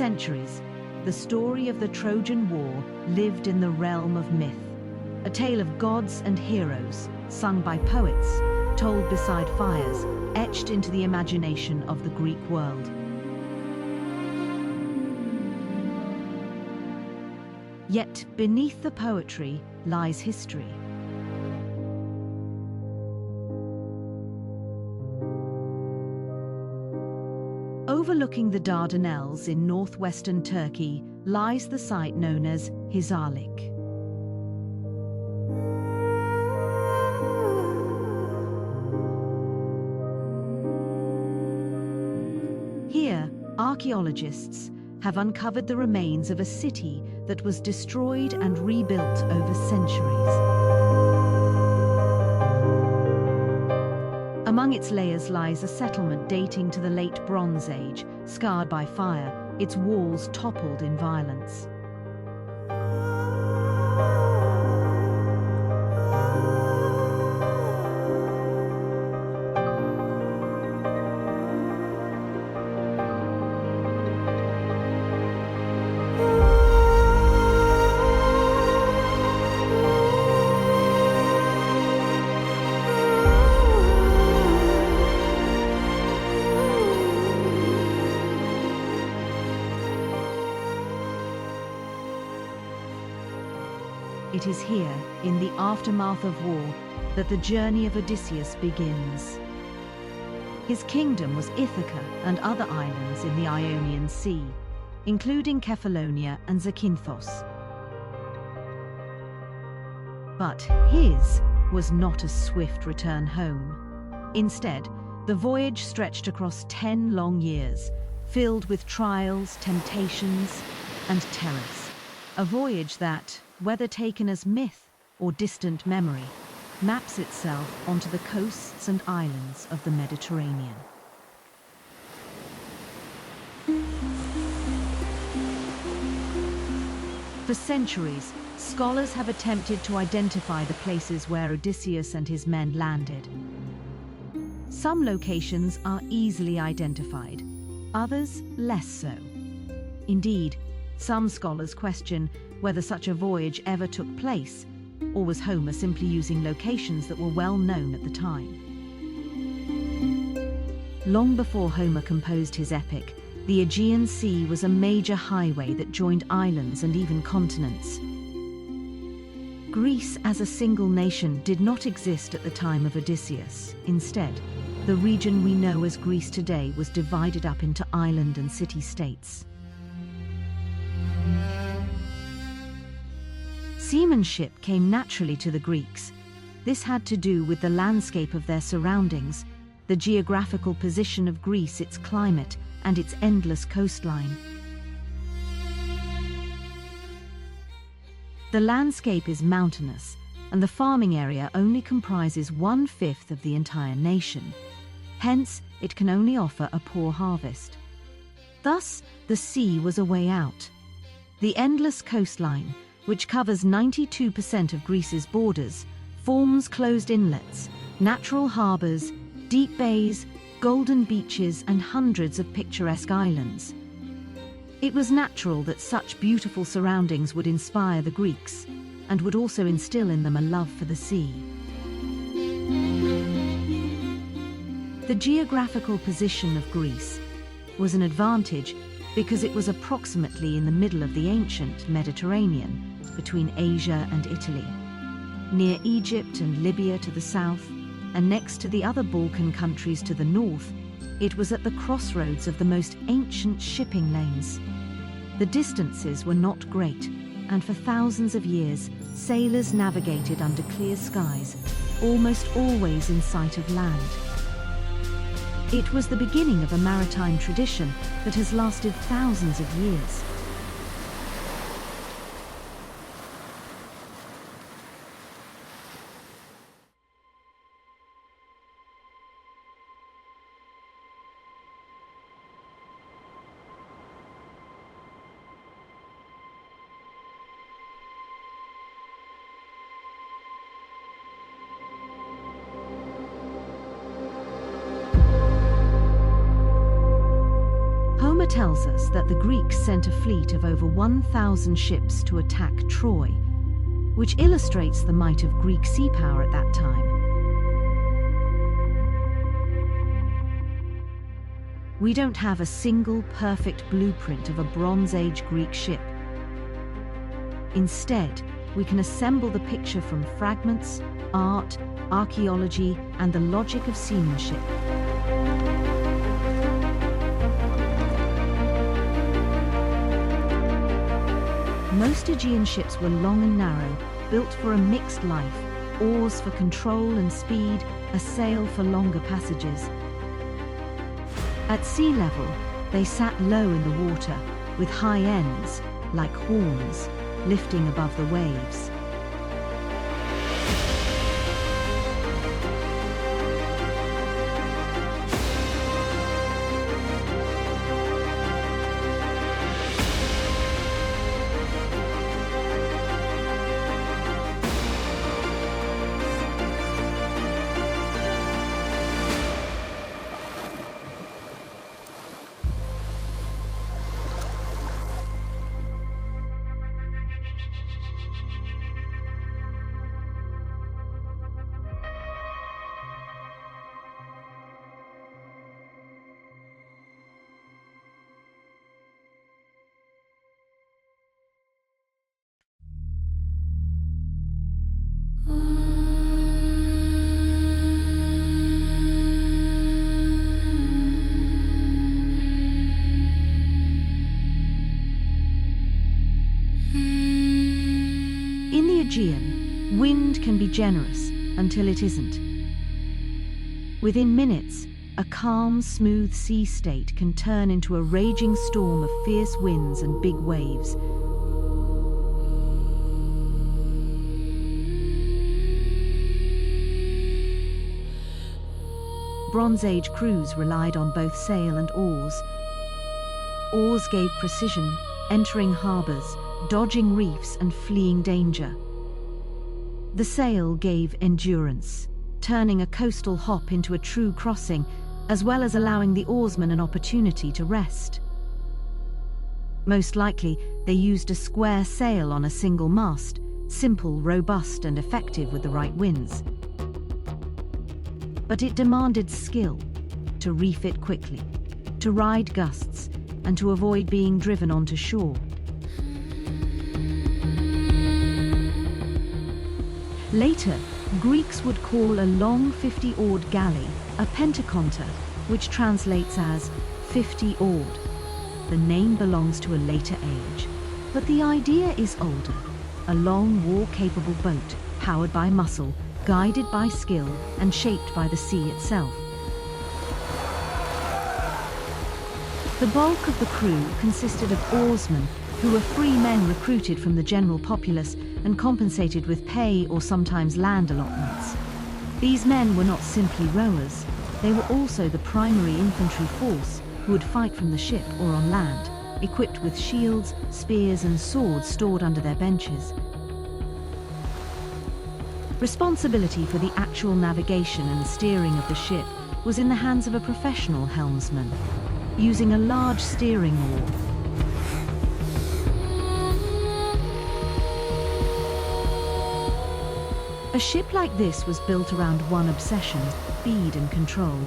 centuries, the story of the Trojan War lived in the realm of myth, a tale of gods and heroes, sung by poets, told beside fires, etched into the imagination of the Greek world. Yet beneath the poetry lies history. Overlooking the Dardanelles in northwestern Turkey lies the site known as Hisarlik. Here, archaeologists have uncovered the remains of a city that was destroyed and rebuilt over centuries. Among its layers lies a settlement dating to the late Bronze Age, scarred by fire, its walls toppled in violence. It is here, in the aftermath of war, that the journey of Odysseus begins. His kingdom was Ithaca and other islands in the Ionian Sea, including Kephallonia and Zakynthos. But his was not a swift return home. Instead, the voyage stretched across 10 long years, filled with trials, temptations, and terrors. A voyage that, whether taken as myth or distant memory, maps itself onto the coasts and islands of the Mediterranean. For centuries, scholars have attempted to identify the places where Odysseus and his men landed. Some locations are easily identified, others less so. Indeed, some scholars question whether such a voyage ever took place, or was Homer simply using locations that were well known at the time. Long before Homer composed his epic, the Aegean Sea was a major highway that joined islands and even continents. Greece as a single nation did not exist at the time of Odysseus. Instead, the region we know as Greece today was divided up into island and city-states. Seamanship came naturally to the Greeks. This had to do with the landscape of their surroundings, the geographical position of Greece, its climate, and its endless coastline. The landscape is mountainous, and the farming area only comprises 1/5 of the entire nation. Hence, it can only offer a poor harvest. Thus, the sea was a way out. The endless coastline, which covers 92% of Greece's borders, forms closed inlets, natural harbours, deep bays, golden beaches, and hundreds of picturesque islands. It was natural that such beautiful surroundings would inspire the Greeks, and would also instill in them a love for the sea. The geographical position of Greece was an advantage because it was approximately in the middle of the ancient Mediterranean, between Asia and Italy, near Egypt and Libya to the south, and next to the other Balkan countries to the north. It was at the crossroads of the most ancient shipping lanes. The distances were not great, and for thousands of years, sailors navigated under clear skies, almost always in sight of land. It was the beginning of a maritime tradition that has lasted thousands of years. Homer tells tells us that the Greeks sent a fleet of over 1,000 ships to attack Troy, which illustrates the might of Greek sea power at that time. We don't have a single perfect blueprint of a Bronze Age Greek ship. Instead, we can assemble the picture from fragments, art, archaeology, and the logic of seamanship. Most Aegean ships were long and narrow, built for a mixed life, oars for control and speed, a sail for longer passages. At sea level, they sat low in the water, with high ends, like horns, lifting above the waves. Aegean, wind can be generous until it isn't. Within minutes, a calm, smooth sea state can turn into a raging storm of fierce winds and big waves. Bronze Age crews relied on both sail and oars. Oars gave precision, entering harbours, dodging reefs and fleeing danger. The sail gave endurance, turning a coastal hop into a true crossing, as well as allowing the oarsman an opportunity to rest. Most likely, they used a square sail on a single mast, simple, robust, and effective with the right winds. But it demanded skill to refit quickly, to ride gusts, and to avoid being driven onto shore. Later, Greeks would call a long 50-oared galley a pentakonta, which translates as 50-oared. The name belongs to a later age, but the idea is older. A long, war-capable boat, powered by muscle, guided by skill, and shaped by the sea itself. The bulk of the crew consisted of oarsmen, who were free men recruited from the general populace and compensated with pay or sometimes land allotments. These men were not simply rowers, they were also the primary infantry force who would fight from the ship or on land, equipped with shields, spears and swords stored under their benches. Responsibility for the actual navigation and steering of the ship was in the hands of a professional helmsman, using a large steering oar. A ship like this was built around one obsession: speed and control.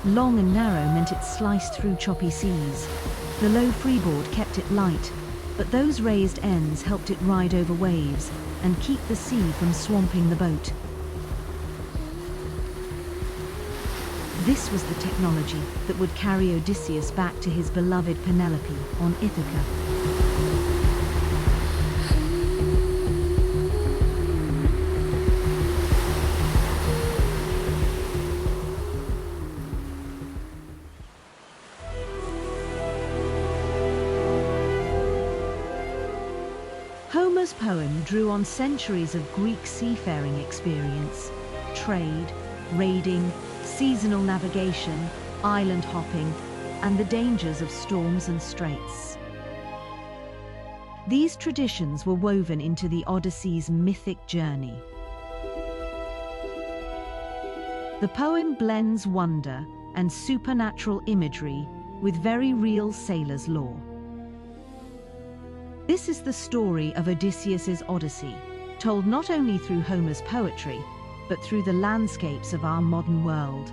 Long and narrow meant it sliced through choppy seas. The low freeboard kept it light, but those raised ends helped it ride over waves and keep the sea from swamping the boat. This was the technology that would carry Odysseus back to his beloved Penelope on Ithaca. Homer's poem drew on centuries of Greek seafaring experience: trade, raiding, seasonal navigation, island hopping, and the dangers of storms and straits. These traditions were woven into the Odyssey's mythic journey. The poem blends wonder and supernatural imagery with very real sailor's lore. This is the story of Odysseus's Odyssey, told not only through Homer's poetry, but through the landscapes of our modern world.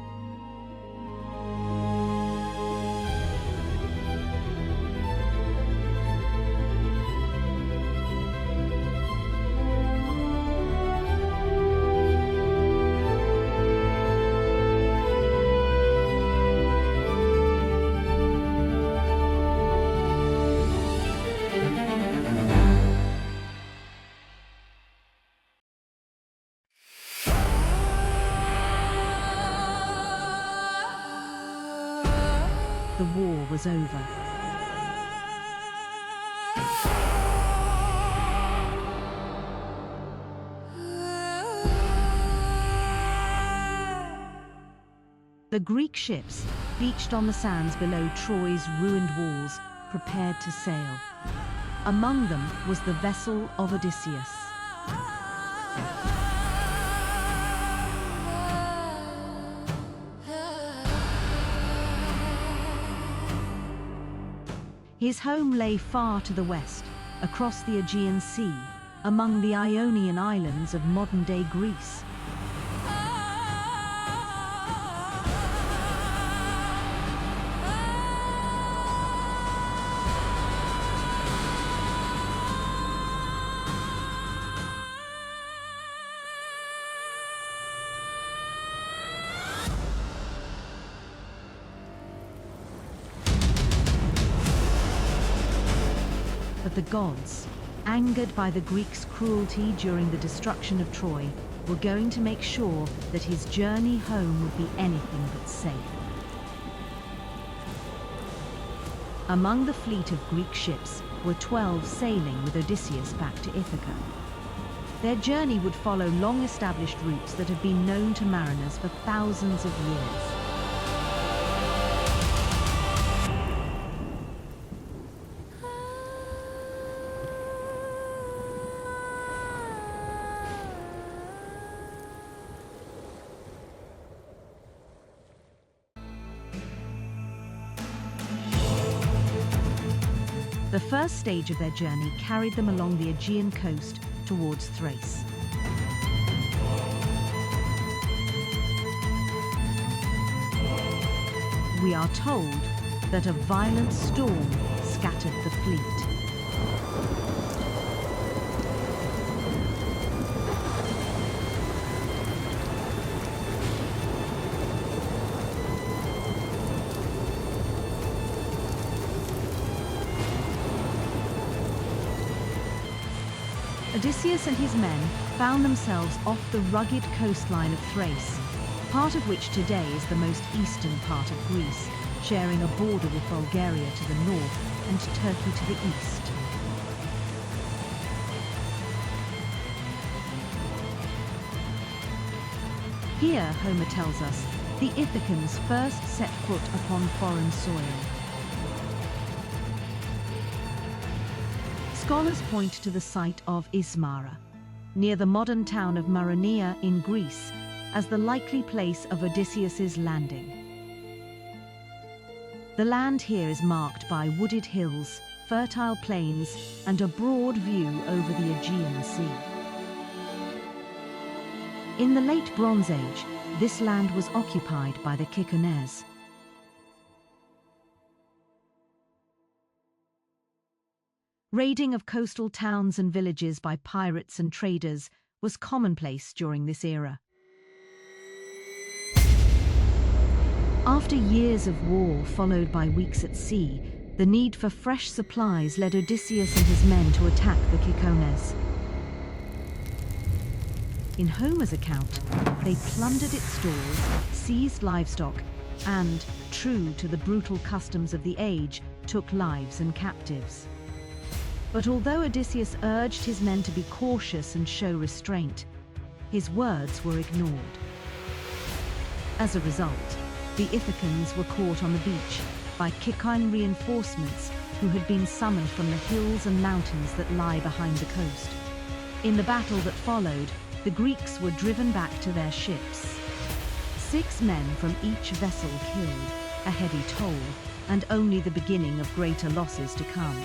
The war was over. The Greek ships, beached on the sands below Troy's ruined walls, prepared to sail. Among them was the vessel of Odysseus. His home lay far to the west, across the Aegean Sea, among the Ionian islands of modern-day Greece. But the gods, angered by the Greeks' cruelty during the destruction of Troy, were going to make sure that his journey home would be anything but safe. Among the fleet of Greek ships were 12 sailing with Odysseus back to Ithaca. Their journey would follow long-established routes that had been known to mariners for thousands of years. The first stage of their journey carried them along the Aegean coast towards Thrace. We are told that a violent storm scattered the fleet. Odysseus and his men found themselves off the rugged coastline of Thrace, part of which today is the most eastern part of Greece, sharing a border with Bulgaria to the north and Turkey to the east. Here, Homer tells us, the Ithacans first set foot upon foreign soil. Scholars point to the site of Ismara, near the modern town of Maroneia in Greece, as the likely place of Odysseus's landing. The land here is marked by wooded hills, fertile plains, and a broad view over the Aegean Sea. In the late Bronze Age, this land was occupied by the Cicones. Raiding of coastal towns and villages by pirates and traders was commonplace during this era. After years of war followed by weeks at sea, the need for fresh supplies led Odysseus and his men to attack the Cicones. In Homer's account, they plundered its stores, seized livestock, and, true to the brutal customs of the age, took lives and captives. But although Odysseus urged his men to be cautious and show restraint, his words were ignored. As a result, the Ithacans were caught on the beach by Cicoan reinforcements who had been summoned from the hills and mountains that lie behind the coast. In the battle that followed, the Greeks were driven back to their ships. 6 men from each vessel killed, a heavy toll, and only the beginning of greater losses to come.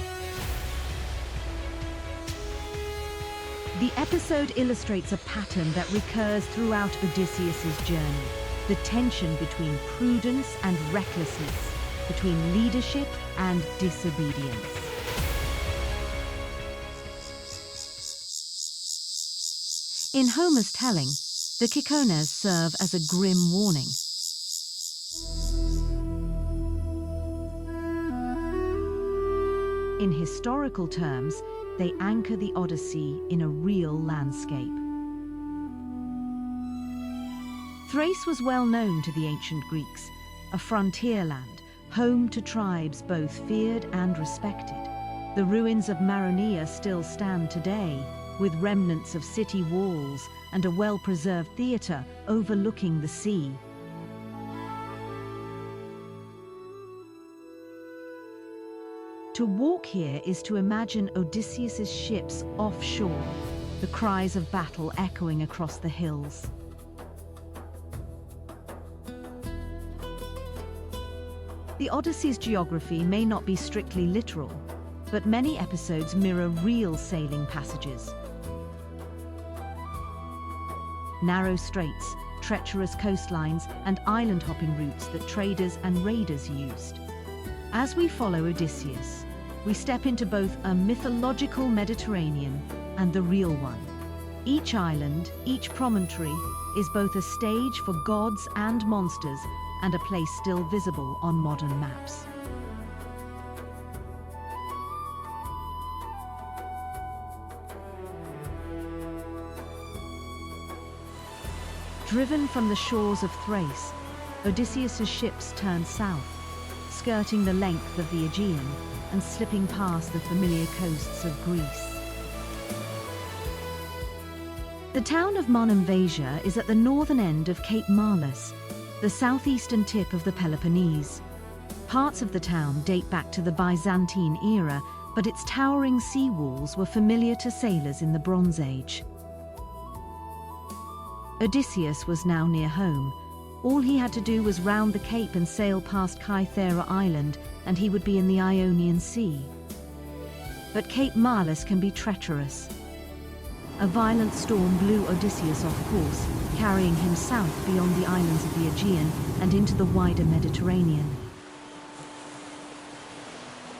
The episode illustrates a pattern that recurs throughout Odysseus's journey: the tension between prudence and recklessness, between leadership and disobedience. In Homer's telling, the Cicones serve as a grim warning. In historical terms, they anchor the Odyssey in a real landscape. Thrace was well known to the ancient Greeks, a frontier land, home to tribes both feared and respected. The ruins of Maronea still stand today, with remnants of city walls and a well-preserved theatre overlooking the sea. To walk here is to imagine Odysseus's ships offshore, the cries of battle echoing across the hills. The Odyssey's geography may not be strictly literal, but many episodes mirror real sailing passages. Narrow straits, treacherous coastlines, and island-hopping routes that traders and raiders used. As we follow Odysseus, we step into both a mythological Mediterranean and the real one. Each island, each promontory, is both a stage for gods and monsters and a place still visible on modern maps. Driven from the shores of Thrace, Odysseus's ships turn south, skirting the length of the Aegean and slipping past the familiar coasts of Greece. The town of Monemvasia is at the northern end of Cape Maleas, the southeastern tip of the Peloponnese. Parts of the town date back to the Byzantine era, but its towering sea walls were familiar to sailors in the Bronze Age. Odysseus was now near home. All he had to do was round the cape and sail past Kythera Island, and he would be in the Ionian Sea. But Cape Maleas can be treacherous. A violent storm blew Odysseus off course, carrying him south beyond the islands of the Aegean and into the wider Mediterranean.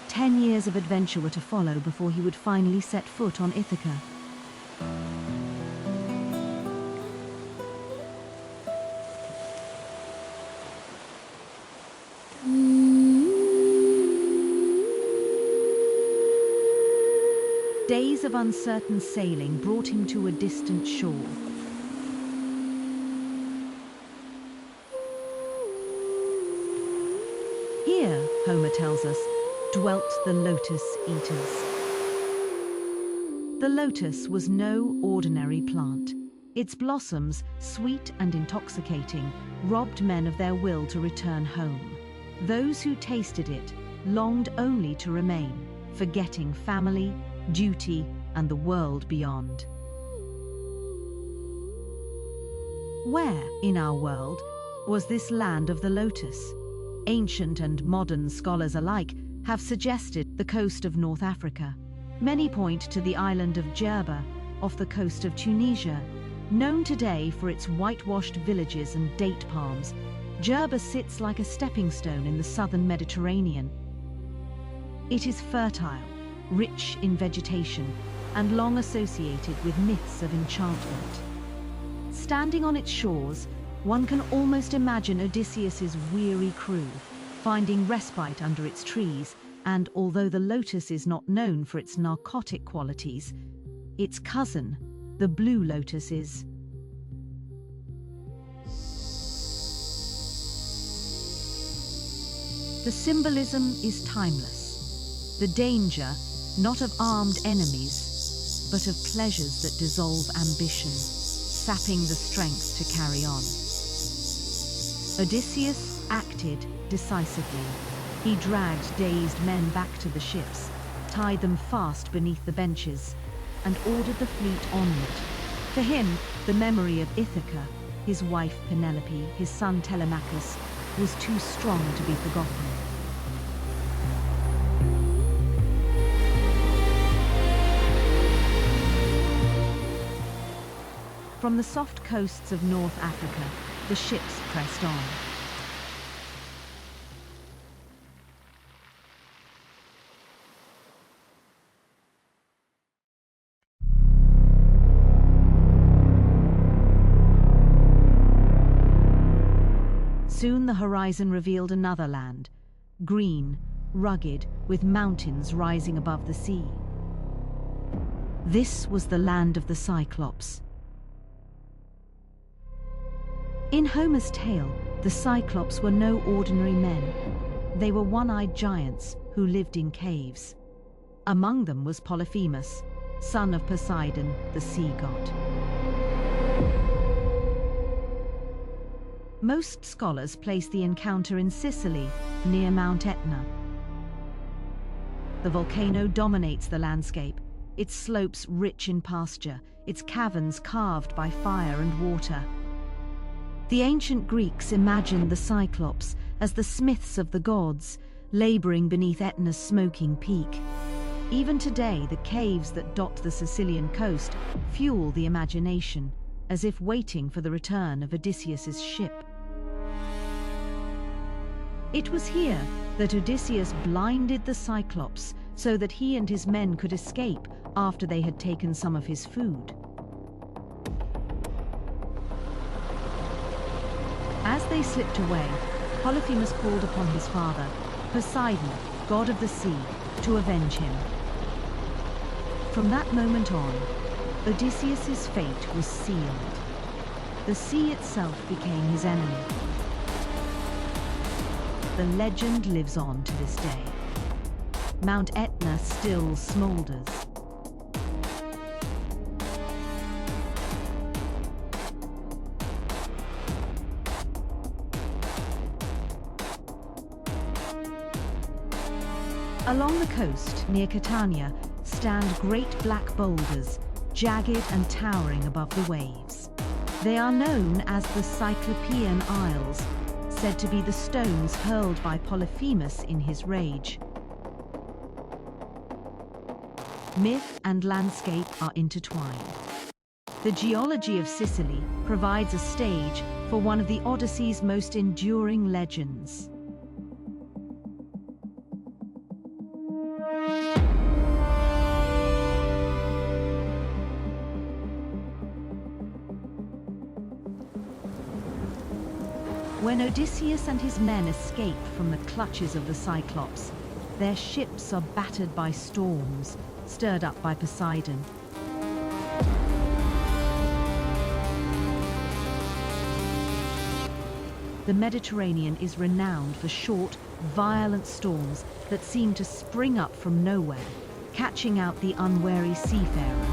10 years of adventure were to follow before he would finally set foot on Ithaca. Days of uncertain sailing brought him to a distant shore. Here, Homer tells us, dwelt the lotus eaters. The lotus was no ordinary plant. Its blossoms, sweet and intoxicating, robbed men of their will to return home. Those who tasted it longed only to remain, forgetting family, duty, and the world beyond. Where, in our world, was this land of the lotus? Ancient and modern scholars alike have suggested the coast of North Africa. Many point to the island of Jerba, off the coast of Tunisia. Known today for its whitewashed villages and date palms, Jerba sits like a stepping stone in the southern Mediterranean. It is fertile, rich in vegetation, and long associated with myths of enchantment. Standing on its shores, one can almost imagine Odysseus's weary crew, finding respite under its trees, and although the lotus is not known for its narcotic qualities, its cousin, the blue lotus, is. The symbolism is timeless. The danger, not of armed enemies, but of pleasures that dissolve ambition, sapping the strength to carry on. Odysseus acted decisively. He dragged dazed men back to the ships, tied them fast beneath the benches, and ordered the fleet onward. For him, the memory of Ithaca, his wife Penelope, his son Telemachus, was too strong to be forgotten. From the soft coasts of North Africa, the ships pressed on. Soon the horizon revealed another land, green, rugged, with mountains rising above the sea. This was the land of the Cyclops. In Homer's tale, the Cyclops were no ordinary men. They were one-eyed giants who lived in caves. Among them was Polyphemus, son of Poseidon, the sea god. Most scholars place the encounter in Sicily, near Mount Etna. The volcano dominates the landscape, its slopes rich in pasture, its caverns carved by fire and water. The ancient Greeks imagined the Cyclops as the smiths of the gods, laboring beneath Etna's smoking peak. Even today, the caves that dot the Sicilian coast fuel the imagination, as if waiting for the return of Odysseus's ship. It was here that Odysseus blinded the Cyclops so that he and his men could escape after they had taken some of his food. As they slipped away, Polyphemus called upon his father, Poseidon, god of the sea, to avenge him. From that moment on, Odysseus's fate was sealed. The sea itself became his enemy. The legend lives on to this day. Mount Etna still smolders. Along the coast, near Catania, stand great black boulders, jagged and towering above the waves. They are known as the Cyclopean Isles, said to be the stones hurled by Polyphemus in his rage. Myth and landscape are intertwined. The geology of Sicily provides a stage for one of the Odyssey's most enduring legends. When Odysseus and his men escape from the clutches of the Cyclops, their ships are battered by storms, stirred up by Poseidon. The Mediterranean is renowned for short, violent storms that seem to spring up from nowhere, catching out the unwary seafarer.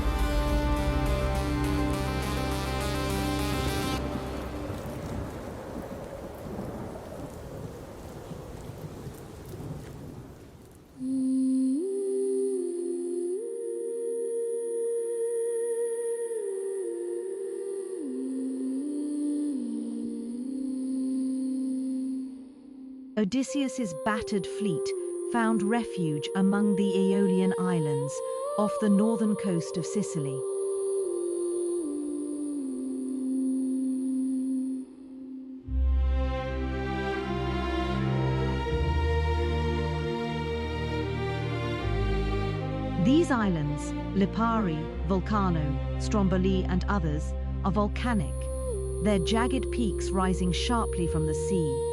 Odysseus's battered fleet found refuge among the Aeolian Islands off the northern coast of Sicily. These islands, Lipari, Vulcano, Stromboli and others, are volcanic, their jagged peaks rising sharply from the sea.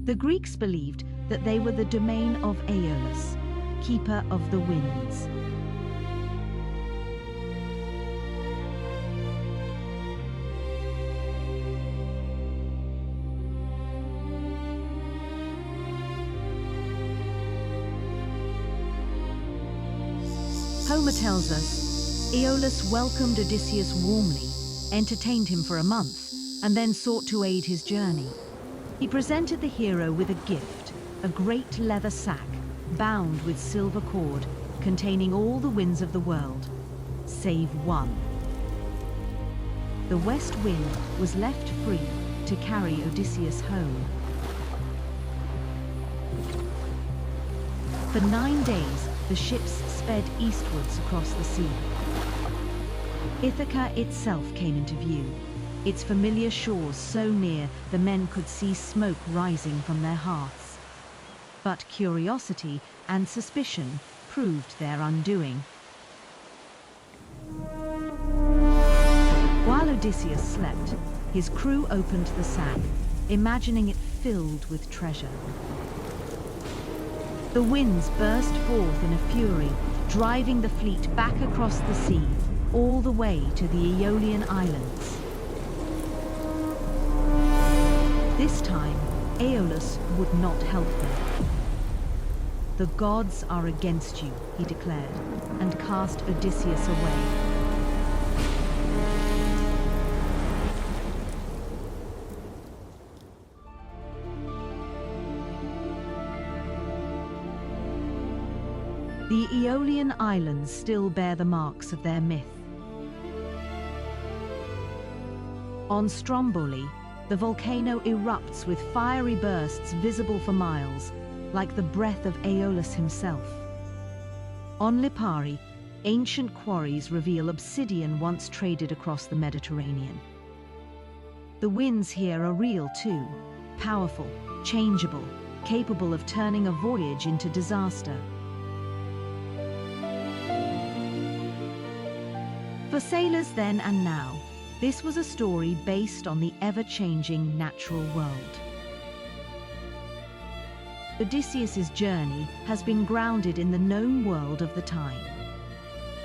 The Greeks believed that they were the domain of Aeolus, keeper of the winds. Homer tells us, Aeolus welcomed Odysseus warmly, entertained him for a month, and then sought to aid his journey. He presented the hero with a gift, a great leather sack, bound with silver cord, containing all the winds of the world, save one. The west wind was left free to carry Odysseus home. For 9 days, the ships sped eastwards across the sea. Ithaca itself came into view, its familiar shores so near the men could see smoke rising from their hearths. But curiosity and suspicion proved their undoing. While Odysseus slept, his crew opened the sack, imagining it filled with treasure. The winds burst forth in a fury, driving the fleet back across the sea, all the way to the Aeolian Islands. This time, Aeolus would not help them. "The gods are against you," he declared, and cast Odysseus away. The Aeolian Islands still bear the marks of their myth. On Stromboli, the volcano erupts with fiery bursts visible for miles, like the breath of Aeolus himself. On Lipari, ancient quarries reveal obsidian once traded across the Mediterranean. The winds here are real too, powerful, changeable, capable of turning a voyage into disaster. For sailors then and now, this was a story based on the ever-changing natural world. Odysseus's journey has been grounded in the known world of the time.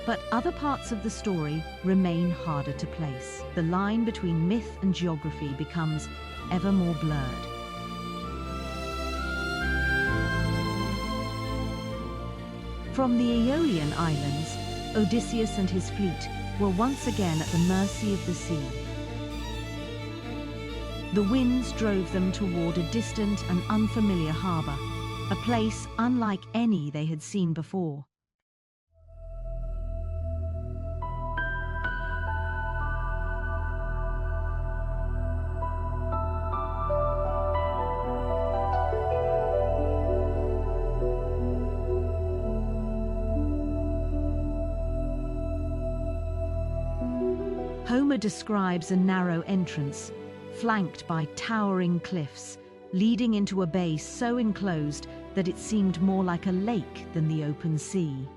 But other parts of the story remain harder to place. The line between myth and geography becomes ever more blurred. From the Aeolian Islands, Odysseus and his fleet were once again at the mercy of the sea. The winds drove them toward a distant and unfamiliar harbour, a place unlike any they had seen before. Homer describes a narrow entrance, flanked by towering cliffs, leading into a bay so enclosed that it seemed more like a lake than the open sea.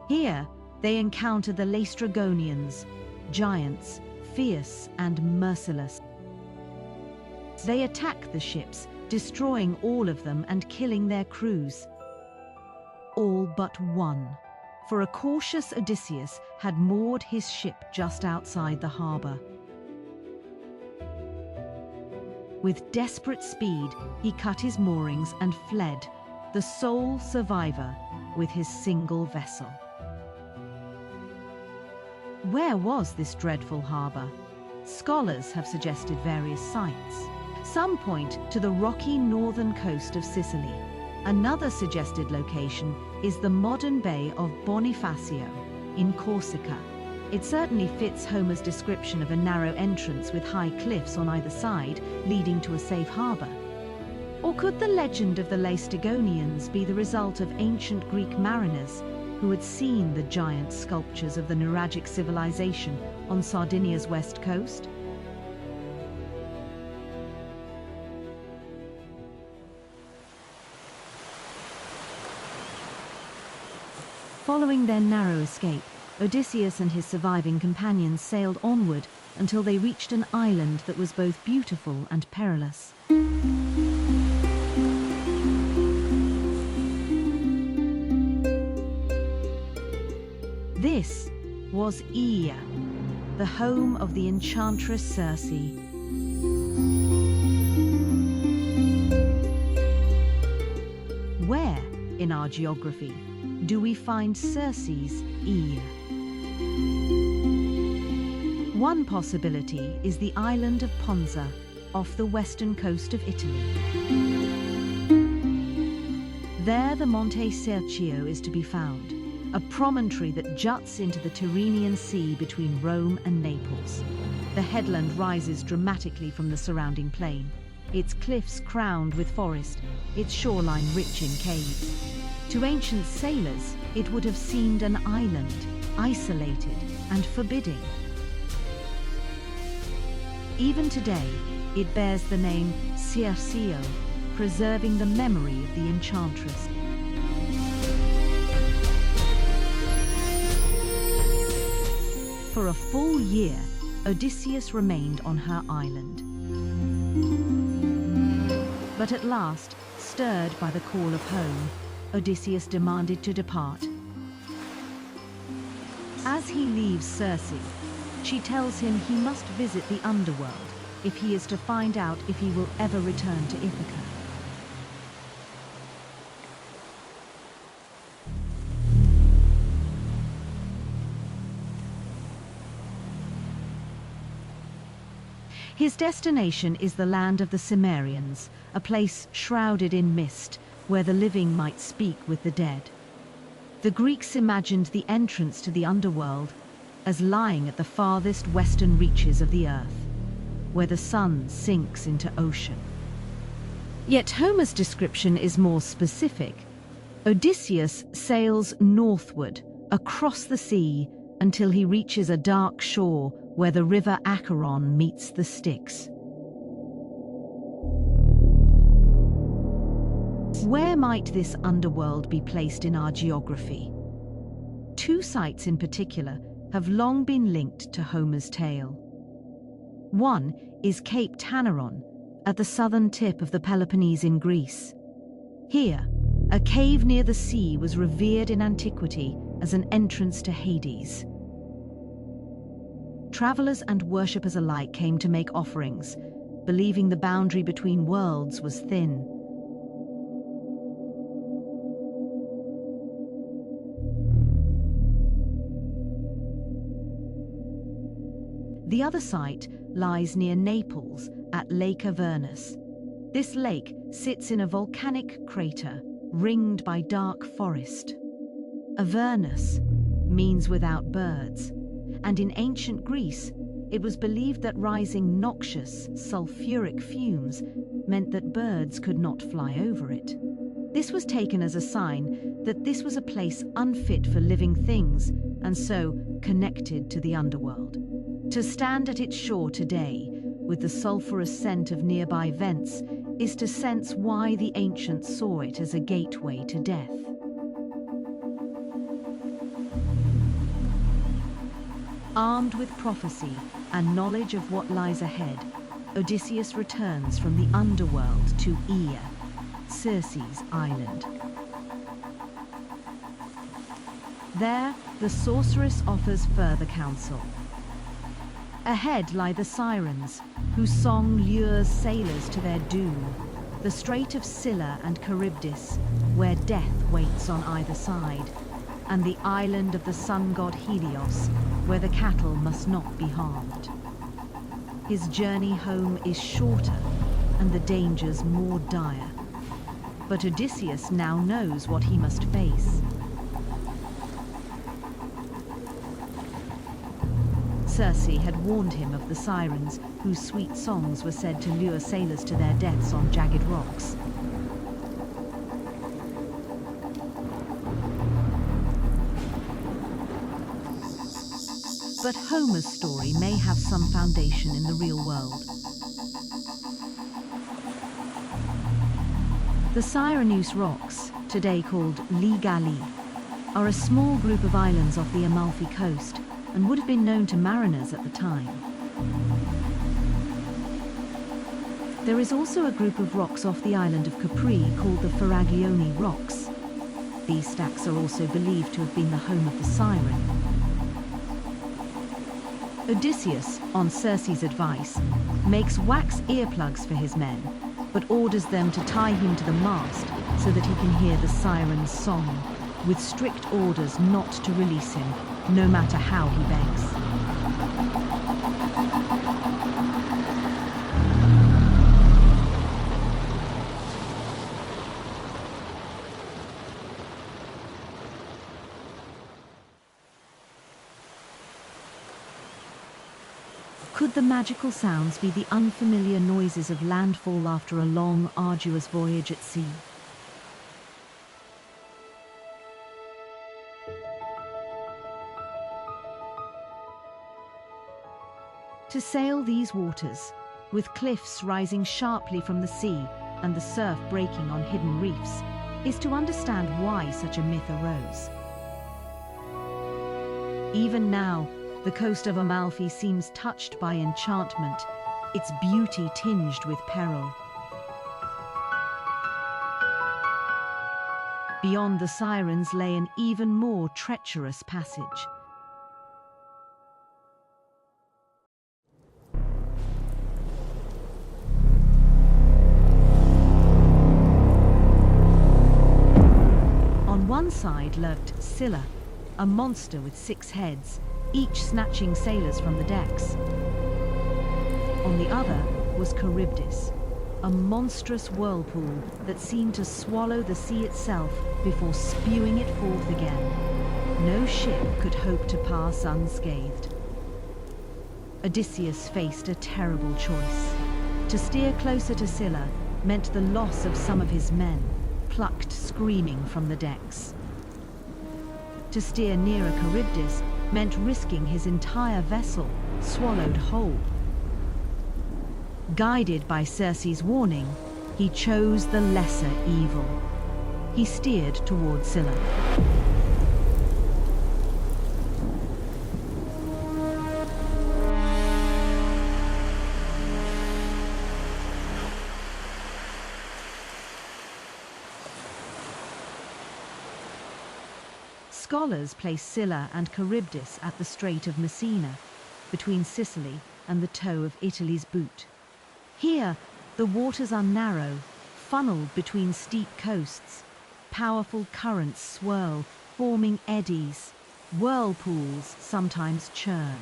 Here, they encounter the Laestrygonians, giants, fierce and merciless. They attack the ships, destroying all of them and killing their crews. All but one. For a cautious Odysseus had moored his ship just outside the harbour. With desperate speed, he cut his moorings and fled, the sole survivor with his single vessel. Where was this dreadful harbour? Scholars have suggested various sites. Some point to the rocky northern coast of Sicily. Another suggested location is the modern bay of Bonifacio in Corsica. It certainly fits Homer's description of a narrow entrance with high cliffs on either side, leading to a safe harbour. Or could the legend of the Laestrygonians be the result of ancient Greek mariners who had seen the giant sculptures of the Nuragic civilization on Sardinia's west coast? Following their narrow escape, Odysseus and his surviving companions sailed onward until they reached an island that was both beautiful and perilous. This was Aeolus, the home of the enchantress Circe. Where, in our geography, do we find Circe's Aeolus? One possibility is the island of Ponza, off the western coast of Italy. There the Monte Serchio is to be found, a promontory that juts into the Tyrrhenian Sea between Rome and Naples. The headland rises dramatically from the surrounding plain. its cliffs crowned with forest, its shoreline rich in caves. To ancient sailors, it would have seemed an island, isolated and forbidding. Even today, it bears the name Circe, preserving the memory of the enchantress. For a full year, Odysseus remained on her island. But at last, stirred by the call of home, Odysseus demanded to depart. As he leaves Circe, she tells him he must visit the underworld if he is to find out if he will ever return to Ithaca. His destination is the land of the Cimmerians, a place shrouded in mist, where the living might speak with the dead. The Greeks imagined the entrance to the underworld as lying at the farthest western reaches of the earth, where the sun sinks into ocean. Yet Homer's description is more specific. Odysseus sails northward, across the sea, until he reaches a dark shore where the river Acheron meets the Styx. Where might this underworld be placed in our geography? Two sites in particular have long been linked to Homer's tale. One is Cape Taneron, at the southern tip of the Peloponnese in Greece. Here, a cave near the sea was revered in antiquity as an entrance to Hades. Travelers and worshippers alike came to make offerings, believing the boundary between worlds was thin. The other site lies near Naples at Lake Avernus. This lake sits in a volcanic crater ringed by dark forest. Avernus means without birds, and in ancient Greece, it was believed that rising noxious, sulfuric fumes meant that birds could not fly over it. This was taken as a sign that this was a place unfit for living things, and so connected to the underworld. To stand at its shore today, with the sulphurous scent of nearby vents, is to sense why the ancients saw it as a gateway to death. Armed with prophecy and knowledge of what lies ahead, Odysseus returns from the underworld to Aea, Circe's island. There, the sorceress offers further counsel. Ahead lie the sirens, whose song lures sailors to their doom, the Strait of Scylla and Charybdis, where death waits on either side, and the island of the sun god Helios, where the cattle must not be harmed. His journey home is shorter, and the dangers more dire. But Odysseus now knows what he must face. Circe had warned him of the sirens, whose sweet songs were said to lure sailors to their deaths on jagged rocks. But Homer's story may have some foundation in the real world. The Syrinus Rocks, today called Ligali, are a small group of islands off the Amalfi coast and would have been known to mariners at the time. There is also a group of rocks off the island of Capri called the Phaeacians Rocks. These stacks are also believed to have been the home of the siren. Odysseus, on Circe's advice, makes wax earplugs for his men, but orders them to tie him to the mast so that he can hear the siren's song, with strict orders not to release him, no matter how he begs. Could the magical sounds be the unfamiliar noises of landfall after a long, arduous voyage at sea? To sail these waters, with cliffs rising sharply from the sea and the surf breaking on hidden reefs, is to understand why such a myth arose. Even now, the coast of Amalfi seems touched by enchantment, its beauty tinged with peril. Beyond the sirens lay an even more treacherous passage. On one side lurked Scylla, a monster with 6 heads, each snatching sailors from the decks. On the other was Charybdis, a monstrous whirlpool that seemed to swallow the sea itself before spewing it forth again. No ship could hope to pass unscathed. Odysseus faced a terrible choice. To steer closer to Scylla meant the loss of some of his men, plucked screaming from the decks. To steer nearer Charybdis meant risking his entire vessel, swallowed whole. Guided by Circe's warning, he chose the lesser evil. He steered toward Scylla. Scholars place Scylla and Charybdis at the Strait of Messina, between Sicily and the toe of Italy's boot. Here, the waters are narrow, funneled between steep coasts. Powerful currents swirl, forming eddies. Whirlpools sometimes churn.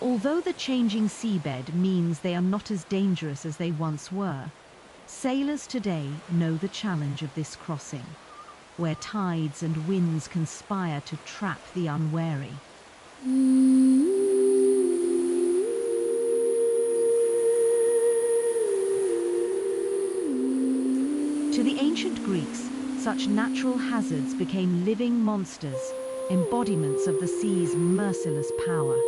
Although the changing seabed means they are not as dangerous as they once were, sailors today know the challenge of this crossing, where tides and winds conspire to trap the unwary. To the ancient Greeks, such natural hazards became living monsters, embodiments of the sea's merciless power.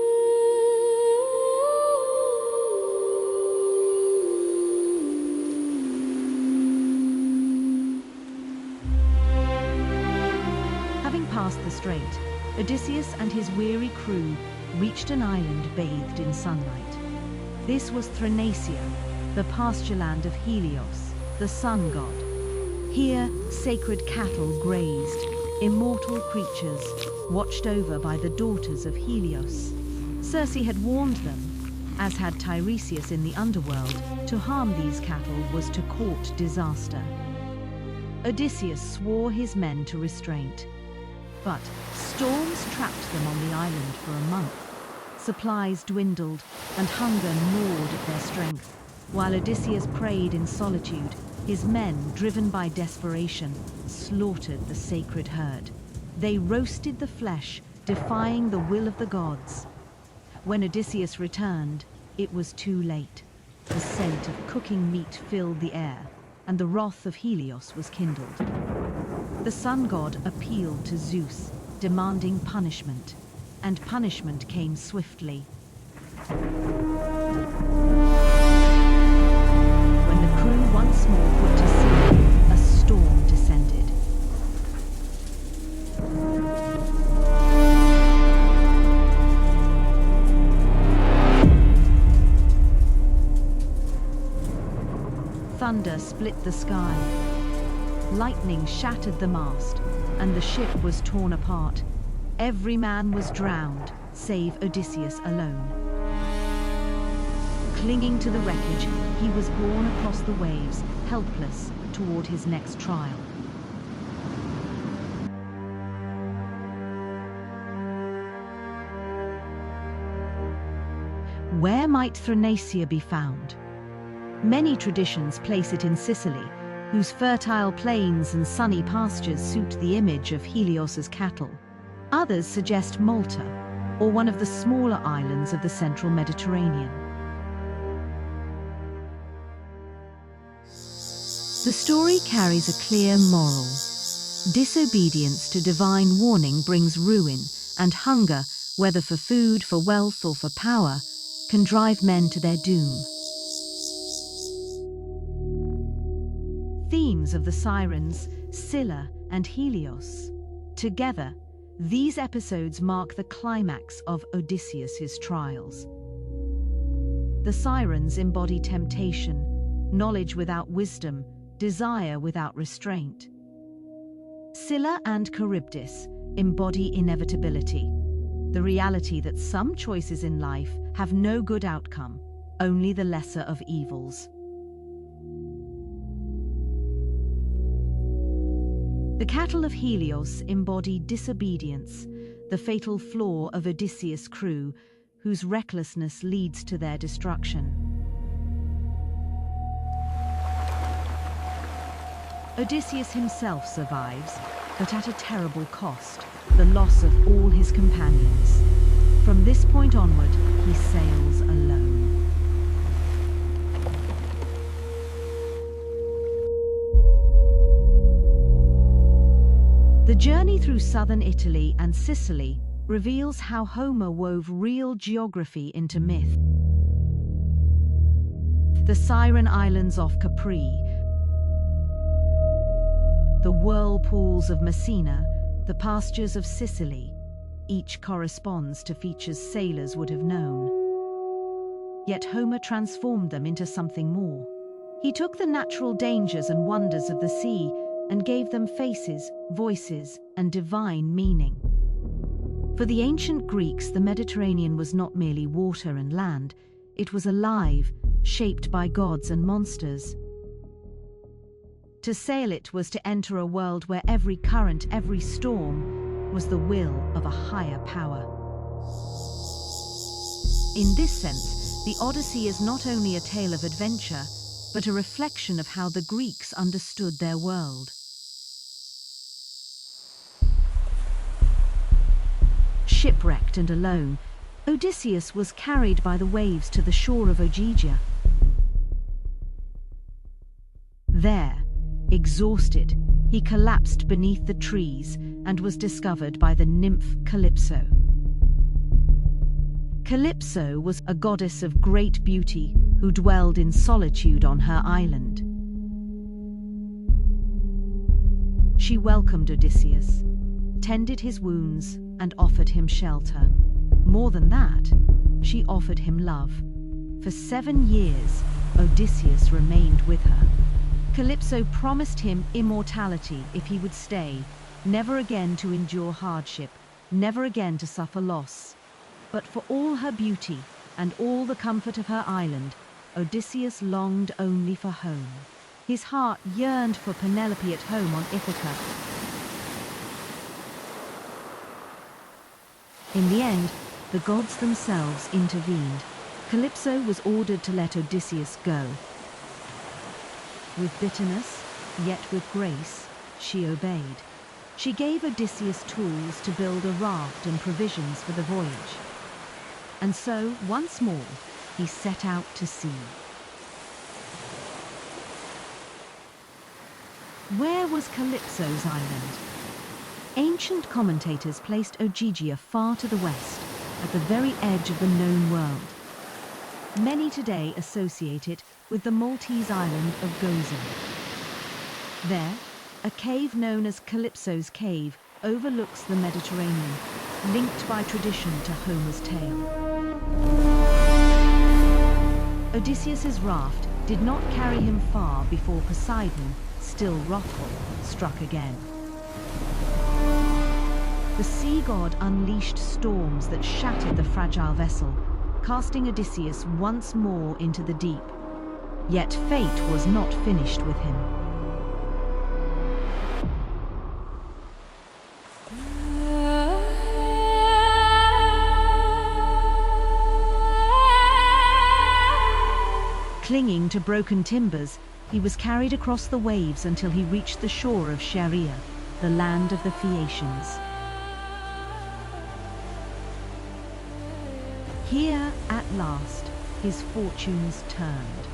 Having passed the strait, Odysseus and his weary crew reached an island bathed in sunlight. This was Thrace, the pasture land of Helios, the sun god. Here, sacred cattle grazed, immortal creatures, watched over by the daughters of Helios. Circe had warned them, as had Tiresias in the underworld, to harm these cattle was to court disaster. Odysseus swore his men to restraint. But storms trapped them on the island for a month. Supplies dwindled, and hunger gnawed at their strength. While Odysseus prayed in solitude, his men, driven by desperation, slaughtered the sacred herd. They roasted the flesh, defying the will of the gods. When Odysseus returned, it was too late. The scent of cooking meat filled the air, and the wrath of Helios was kindled. The sun god appealed to Zeus, demanding punishment, and punishment came swiftly. When the crew once more put to sea, a storm descended. Thunder split the sky. Lightning shattered the mast, and the ship was torn apart. Every man was drowned, save Odysseus alone. Clinging to the wreckage, he was borne across the waves, helpless, toward his next trial. Where might Thrace be found? Many traditions place it in Sicily, whose fertile plains and sunny pastures suit the image of Helios's cattle. Others suggest Malta, or one of the smaller islands of the central Mediterranean. The story carries a clear moral. Disobedience to divine warning brings ruin, and hunger, whether for food, for wealth, or for power, can drive men to their doom. Themes of the sirens, Scylla and Helios. Together, these episodes mark the climax of Odysseus's trials. The sirens embody temptation, knowledge without wisdom, desire without restraint. Scylla and Charybdis embody inevitability, the reality that some choices in life have no good outcome, only the lesser of evils. The cattle of Helios embody disobedience, the fatal flaw of Odysseus' crew, whose recklessness leads to their destruction. Odysseus himself survives, but at a terrible cost, the loss of all his companions. From this point onward, he sails alone. The journey through southern Italy and Sicily reveals how Homer wove real geography into myth. The Siren Islands off Capri, the whirlpools of Messina, the pastures of Sicily, each corresponds to features sailors would have known. Yet Homer transformed them into something more. He took the natural dangers and wonders of the sea and gave them faces, voices, and divine meaning. For the ancient Greeks, the Mediterranean was not merely water and land, it was alive, shaped by gods and monsters. To sail it was to enter a world where every current, every storm, was the will of a higher power. In this sense, the Odyssey is not only a tale of adventure, but a reflection of how the Greeks understood their world. Shipwrecked and alone, Odysseus was carried by the waves to the shore of Aegean. There, exhausted, he collapsed beneath the trees and was discovered by the nymph Calypso. Calypso was a goddess of great beauty who dwelled in solitude on her island. She welcomed Odysseus, tended his wounds, and offered him shelter. More than that, she offered him love. For 7 years, Odysseus remained with her. Calypso promised him immortality if he would stay, never again to endure hardship, never again to suffer loss. But for all her beauty and all the comfort of her island, Odysseus longed only for home. His heart yearned for Penelope at home on Ithaca. In the end, the gods themselves intervened. Calypso was ordered to let Odysseus go. With bitterness, yet with grace, she obeyed. She gave Odysseus tools to build a raft and provisions for the voyage. And so, once more, he set out to sea. Where was Calypso's island? Ancient commentators placed Ogygia far to the west, at the very edge of the known world. Many today associate it with the Maltese island of Gozo. There, a cave known as Calypso's Cave overlooks the Mediterranean, linked by tradition to Homer's tale. Odysseus's raft did not carry him far before Poseidon, still wrathful, struck again. The sea god unleashed storms that shattered the fragile vessel, casting Odysseus once more into the deep. Yet fate was not finished with him. Clinging to broken timbers, he was carried across the waves until he reached the shore of Scheria, the land of the Phaeacians. Here, at last, his fortunes turned.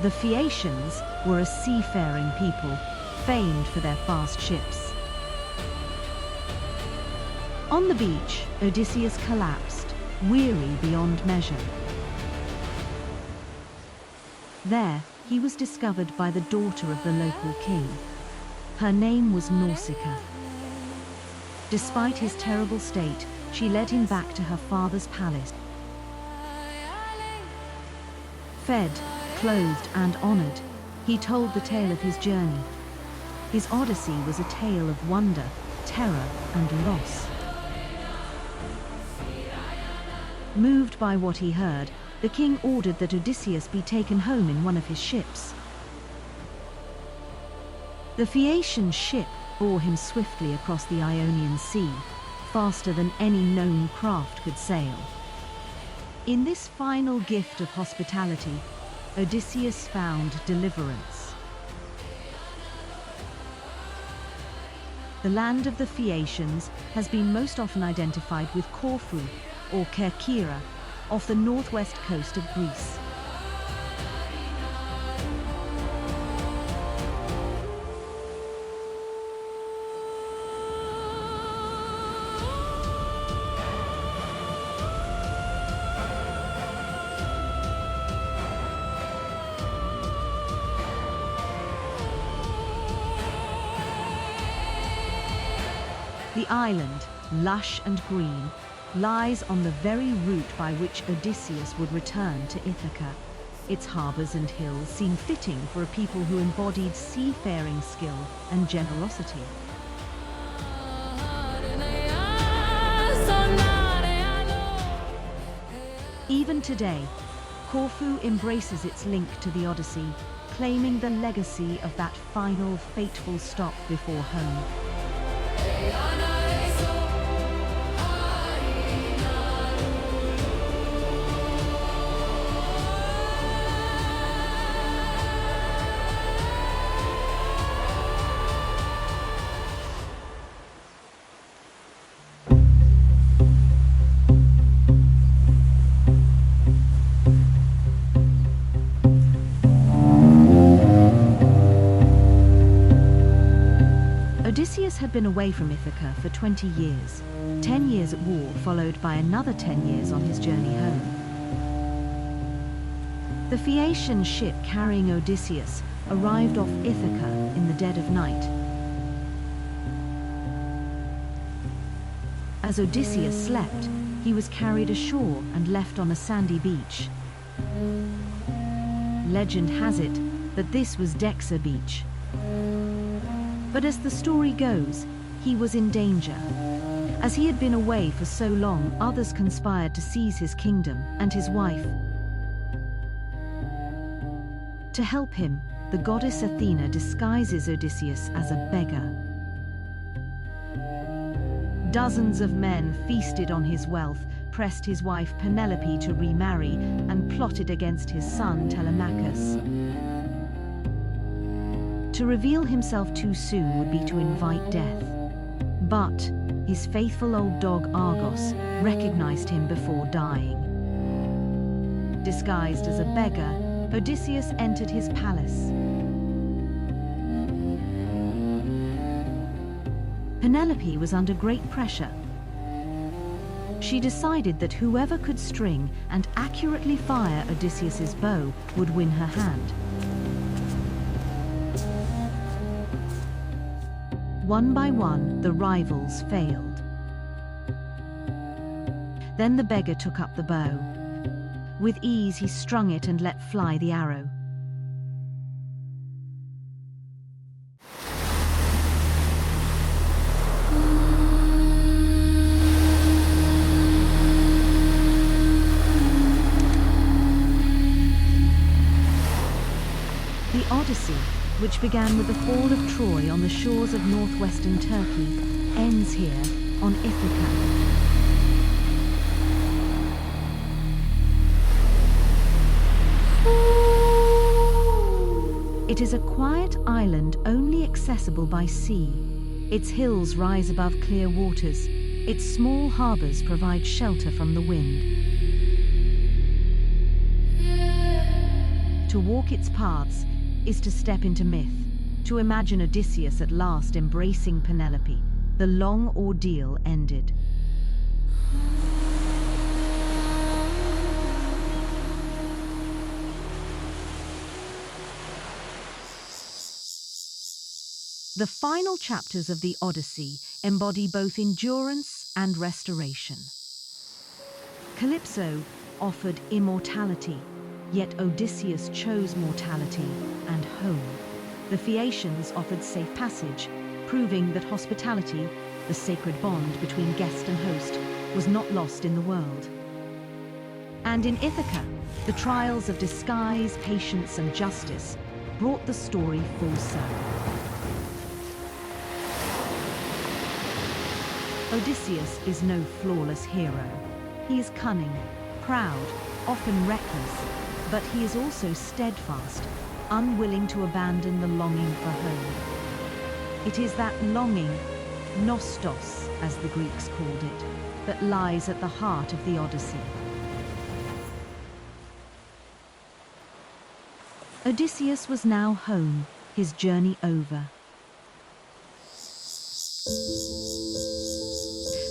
The Phaeacians were a seafaring people, famed for their fast ships. On the beach, Odysseus collapsed, weary beyond measure. There, he was discovered by the daughter of the local king. Her name was Nausicaa. Despite his terrible state, she led him back to her father's palace. Fed, clothed and honored, he told the tale of his journey. His Odyssey was a tale of wonder, terror, and loss. Moved by what he heard, the king ordered that Odysseus be taken home in one of his ships. The Phaeacian ship bore him swiftly across the Ionian Sea, faster than any known craft could sail. In this final gift of hospitality, Odysseus found deliverance. The land of the Phaeacians has been most often identified with Corfu, or Kerkyra, off the northwest coast of Greece. The island, lush and green, lies on the very route by which Odysseus would return to Ithaca. Its harbours and hills seem fitting for a people who embodied seafaring skill and generosity. Even today, Corfu embraces its link to the Odyssey, claiming the legacy of that final fateful stop before home. Odysseus had been away from Ithaca for 20 years, 10 years at war followed by another 10 years on his journey home. The Phaeacian ship carrying Odysseus arrived off Ithaca in the dead of night. As Odysseus slept, he was carried ashore and left on a sandy beach. Legend has it that this was Dexa Beach. But as the story goes, he was in danger. As he had been away for so long, others conspired to seize his kingdom and his wife. To help him, the goddess Athena disguises Odysseus as a beggar. Dozens of men feasted on his wealth, pressed his wife Penelope to remarry, and plotted against his son Telemachus. To reveal himself too soon would be to invite death. But his faithful old dog Argos recognized him before dying. Disguised as a beggar, Odysseus entered his palace. Penelope was under great pressure. She decided that whoever could string and accurately fire Odysseus's bow would win her hand. One by one, the rivals failed. Then the beggar took up the bow. With ease, he strung it and let fly the arrow. The Odyssey, which began with the fall of Troy on the shores of northwestern Turkey, ends here on Ithaca. It is a quiet island only accessible by sea. Its hills rise above clear waters, Its small harbors provide shelter from the wind. To walk its paths is to step into myth, to imagine Odysseus at last embracing Penelope. The long ordeal ended. The final chapters of the Odyssey embody both endurance and restoration. Calypso offered immortality, yet Odysseus chose mortality and home. The Phaeacians offered safe passage, proving that hospitality, the sacred bond between guest and host, was not lost in the world. And in Ithaca, the trials of disguise, patience, and justice brought the story full circle. Odysseus is no flawless hero. He is cunning, proud, often reckless, but he is also steadfast, unwilling to abandon the longing for home. It is that longing, nostos as the Greeks called it, that lies at the heart of the Odyssey. Odysseus was now home, his journey over.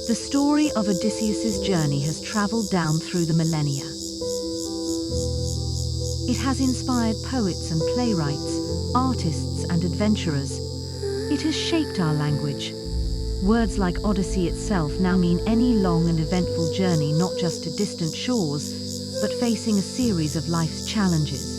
The story of Odysseus's journey has traveled down through the millennia. It has inspired poets and playwrights, artists and adventurers. It has shaped our language. Words like Odyssey itself now mean any long and eventful journey, not just to distant shores, but facing a series of life's challenges.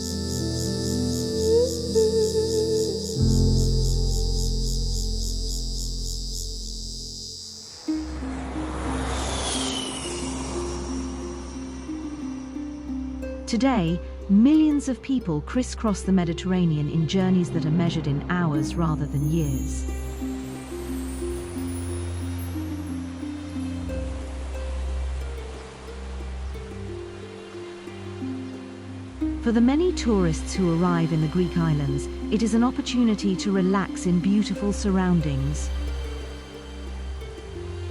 Today, millions of people crisscross the Mediterranean in journeys that are measured in hours rather than years. For the many tourists who arrive in the Greek islands, it is an opportunity to relax in beautiful surroundings.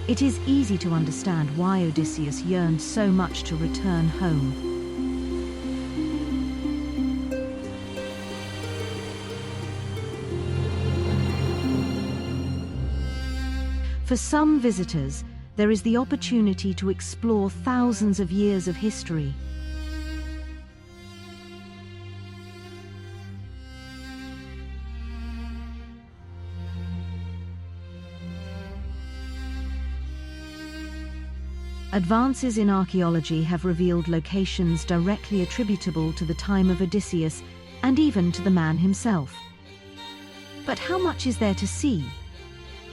It is easy to understand why Odysseus yearned so much to return home. For some visitors, there is the opportunity to explore thousands of years of history. Advances in archaeology have revealed locations directly attributable to the time of Odysseus and even to the man himself. But how much is there to see?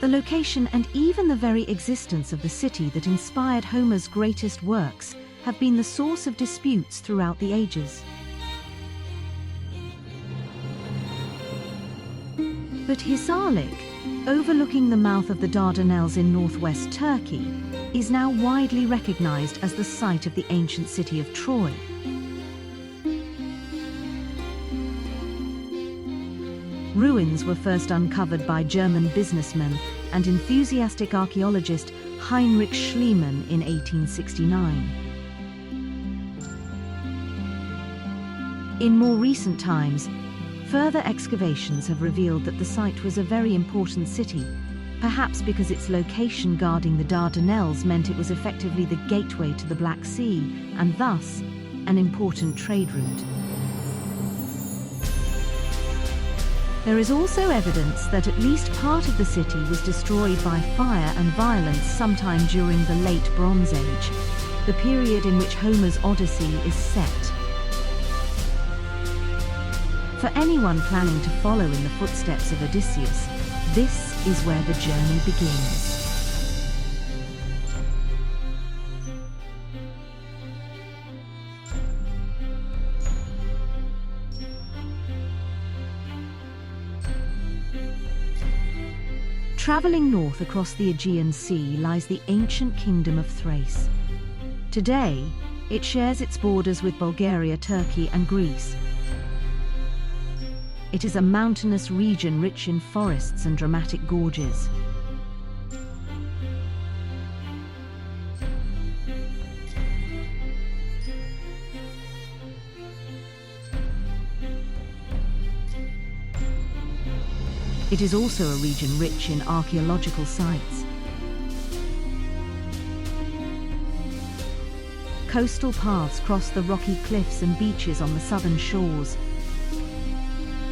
The location and even the very existence of the city that inspired Homer's greatest works have been the source of disputes throughout the ages. But Hisarlik, overlooking the mouth of the Dardanelles in northwest Turkey, is now widely recognized as the site of the ancient city of Troy. Ruins were first uncovered by German businessman and enthusiastic archaeologist Heinrich Schliemann in 1869. In more recent times, further excavations have revealed that the site was a very important city, perhaps because its location guarding the Dardanelles meant it was effectively the gateway to the Black Sea and thus an important trade route. There is also evidence that at least part of the city was destroyed by fire and violence sometime during the Late Bronze Age, the period in which Homer's Odyssey is set. For anyone planning to follow in the footsteps of Odysseus, this is where the journey begins. Traveling north across the Aegean Sea lies the ancient kingdom of Thrace. Today, it shares its borders with Bulgaria, Turkey, and Greece. It is a mountainous region rich in forests and dramatic gorges. It is also a region rich in archaeological sites. Coastal paths cross the rocky cliffs and beaches on the southern shores.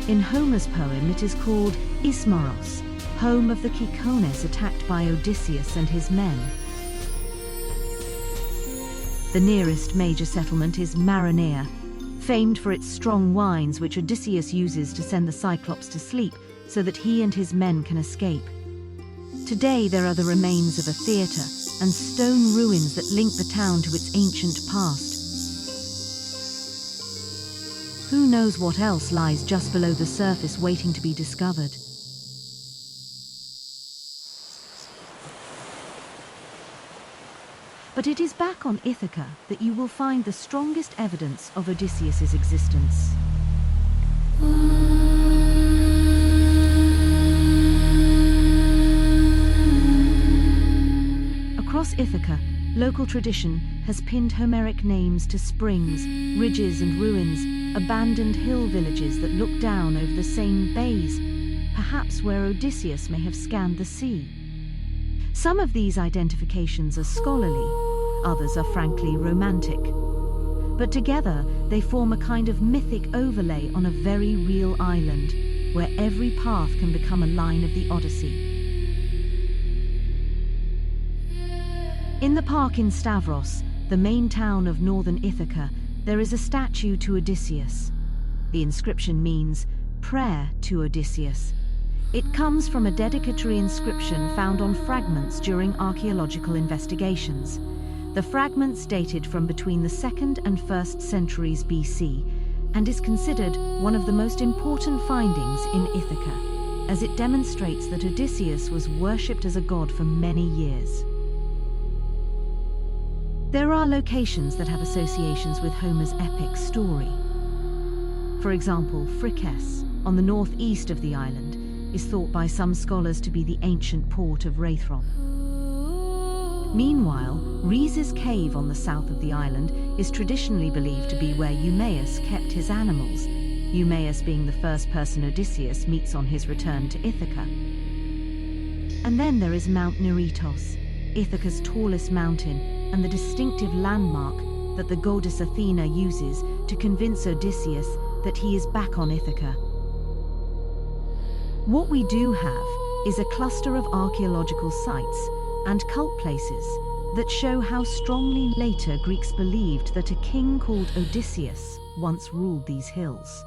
In Homer's poem, it is called Ismaros, home of the Cicones attacked by Odysseus and his men. The nearest major settlement is Maronea, famed for its strong wines which Odysseus uses to send the Cyclops to sleep so that he and his men can escape. Today there are the remains of a theatre and stone ruins that link the town to its ancient past. Who knows what else lies just below the surface waiting to be discovered? But it is back on Ithaca that you will find the strongest evidence of Odysseus's existence. Across Ithaca, local tradition has pinned Homeric names to springs, ridges and ruins, abandoned hill villages that look down over the same bays, perhaps where Odysseus may have scanned the sea. Some of these identifications are scholarly, others are frankly romantic. But together, they form a kind of mythic overlay on a very real island, where every path can become a line of the Odyssey. In the park in Stavros, the main town of northern Ithaca, there is a statue to Odysseus. The inscription means, "Prayer to Odysseus." It comes from a dedicatory inscription found on fragments during archaeological investigations. The fragments dated from between the 2nd and 1st centuries BC and is considered one of the most important findings in Ithaca, as it demonstrates that Odysseus was worshipped as a god for many years. There are locations that have associations with Homer's epic story. For example, Phryges, on the northeast of the island, is thought by some scholars to be the ancient port of Rheithron. Meanwhile, Rhesus Cave on the south of the island is traditionally believed to be where Eumaeus kept his animals, Eumaeus being the first person Odysseus meets on his return to Ithaca. And then there is Mount Neritos, Ithaca's tallest mountain and the distinctive landmark that the goddess Athena uses to convince Odysseus that he is back on Ithaca. What we do have is a cluster of archaeological sites and cult places that show how strongly later Greeks believed that a king called Odysseus once ruled these hills.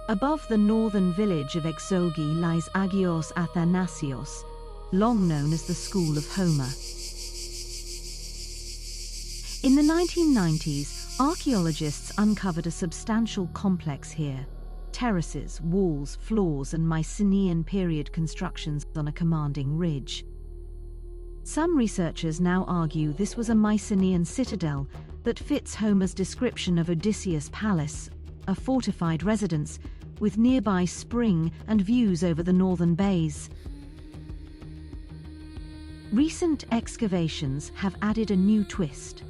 Above the northern village of Exogi lies Agios Athanasios, long known as the School of Homer. In the 1990s, archaeologists uncovered a substantial complex here. Terraces, walls, floors, and Mycenaean period constructions on a commanding ridge. Some researchers now argue this was a Mycenaean citadel that fits Homer's description of Odysseus' palace, a fortified residence with nearby spring and views over the northern bays. Recent excavations have added a new twist.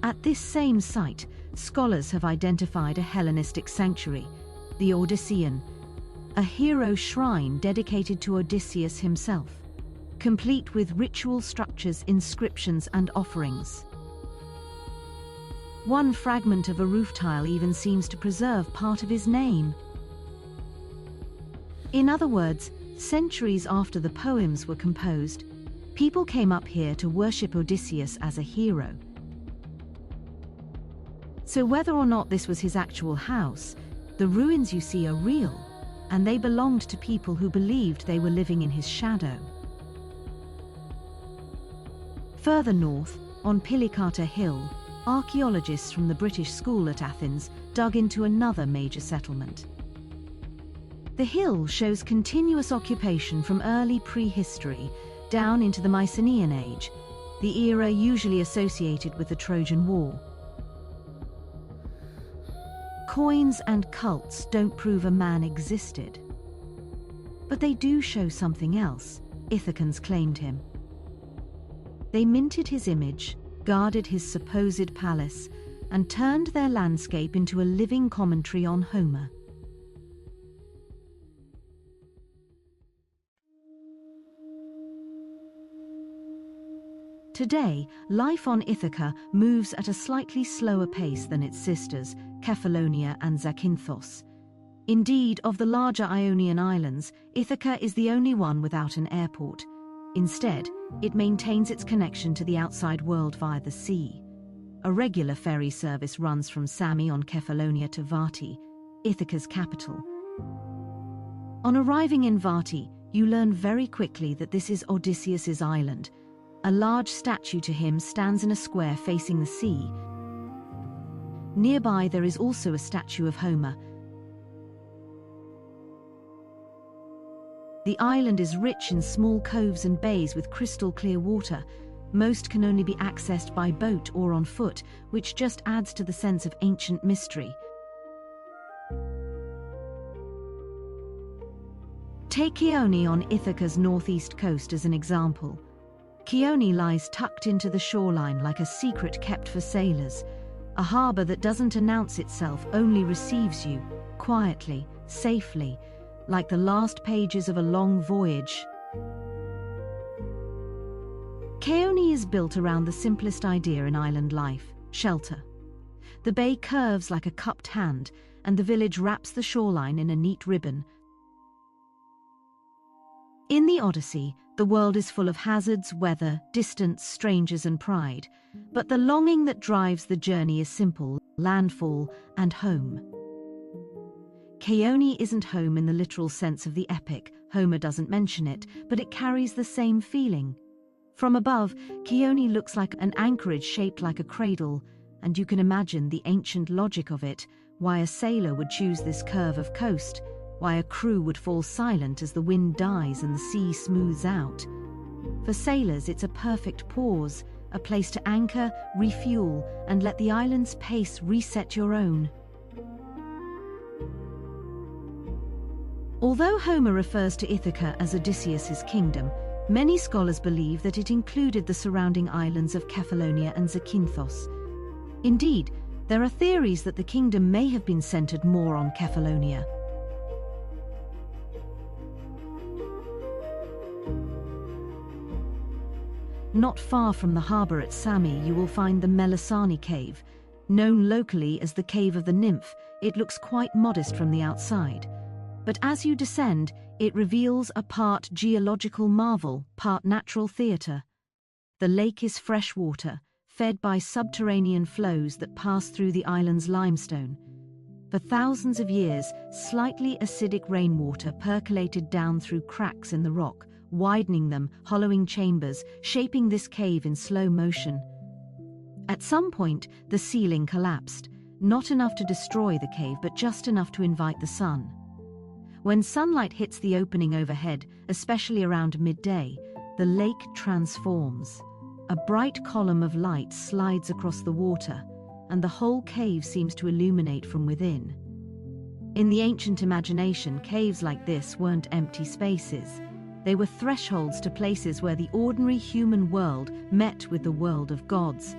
At this same site, scholars have identified a Hellenistic sanctuary, the Odyssean, a hero shrine dedicated to Odysseus himself, complete with ritual structures, inscriptions, and offerings. One fragment of a roof tile even seems to preserve part of his name. In other words, centuries after the poems were composed, people came up here to worship Odysseus as a hero. So whether or not this was his actual house, the ruins you see are real, and they belonged to people who believed they were living in his shadow. Further north, on Pilikata Hill, archaeologists from the British School at Athens dug into another major settlement. The hill shows continuous occupation from early prehistory down into the Mycenaean age, the era usually associated with the Trojan War. Coins and cults don't prove a man existed. But they do show something else. Ithacans claimed him. They minted his image, guarded his supposed palace, and turned their landscape into a living commentary on Homer. Today, life on Ithaca moves at a slightly slower pace than its sisters, Kefalonia and Zakynthos. Indeed, of the larger Ionian islands, Ithaca is the only one without an airport. Instead, it maintains its connection to the outside world via the sea. A regular ferry service runs from Sami on Kefalonia to Vati, Ithaca's capital. On arriving in Vati, you learn very quickly that this is Odysseus's island. A large statue to him stands in a square facing the sea. Nearby there is also a statue of Homer. The island is rich in small coves and bays with crystal clear water. Most can only be accessed by boat or on foot, which just adds to the sense of ancient mystery. Take Chione on Ithaca's northeast coast as an example. Chione lies tucked into the shoreline like a secret kept for sailors. A harbour that doesn't announce itself, only receives you, quietly, safely, like the last pages of a long voyage. Chione is built around the simplest idea in island life: shelter. The bay curves like a cupped hand, and the village wraps the shoreline in a neat ribbon. In the Odyssey, the world is full of hazards, weather, distance, strangers and pride. But the longing that drives the journey is simple: landfall and home. Chione isn't home in the literal sense of the epic. Homer doesn't mention it, but it carries the same feeling. From above, Chione looks like an anchorage shaped like a cradle, and you can imagine the ancient logic of it, why a sailor would choose this curve of coast, why a crew would fall silent as the wind dies and the sea smooths out. For sailors, it's a perfect pause, a place to anchor, refuel, and let the island's pace reset your own. Although Homer refers to Ithaca as Odysseus's kingdom, many scholars believe that it included the surrounding islands of Kefalonia and Zakynthos. Indeed, there are theories that the kingdom may have been centered more on Kefalonia. Not far from the harbour at Sami, you will find the Melisani cave. Known locally as the Cave of the Nymph, it looks quite modest from the outside. But as you descend, it reveals a part geological marvel, part natural theatre. The lake is fresh water, fed by subterranean flows that pass through the island's limestone. For thousands of years, slightly acidic rainwater percolated down through cracks in the rock, widening them, hollowing chambers, shaping this cave in slow motion. At some point, the ceiling collapsed, not enough to destroy the cave, but just enough to invite the sun. When sunlight hits the opening overhead, especially around midday, the lake transforms. A bright column of light slides across the water, and the whole cave seems to illuminate from within. In the ancient imagination, caves like this weren't empty spaces. They were thresholds to places where the ordinary human world met with the world of gods.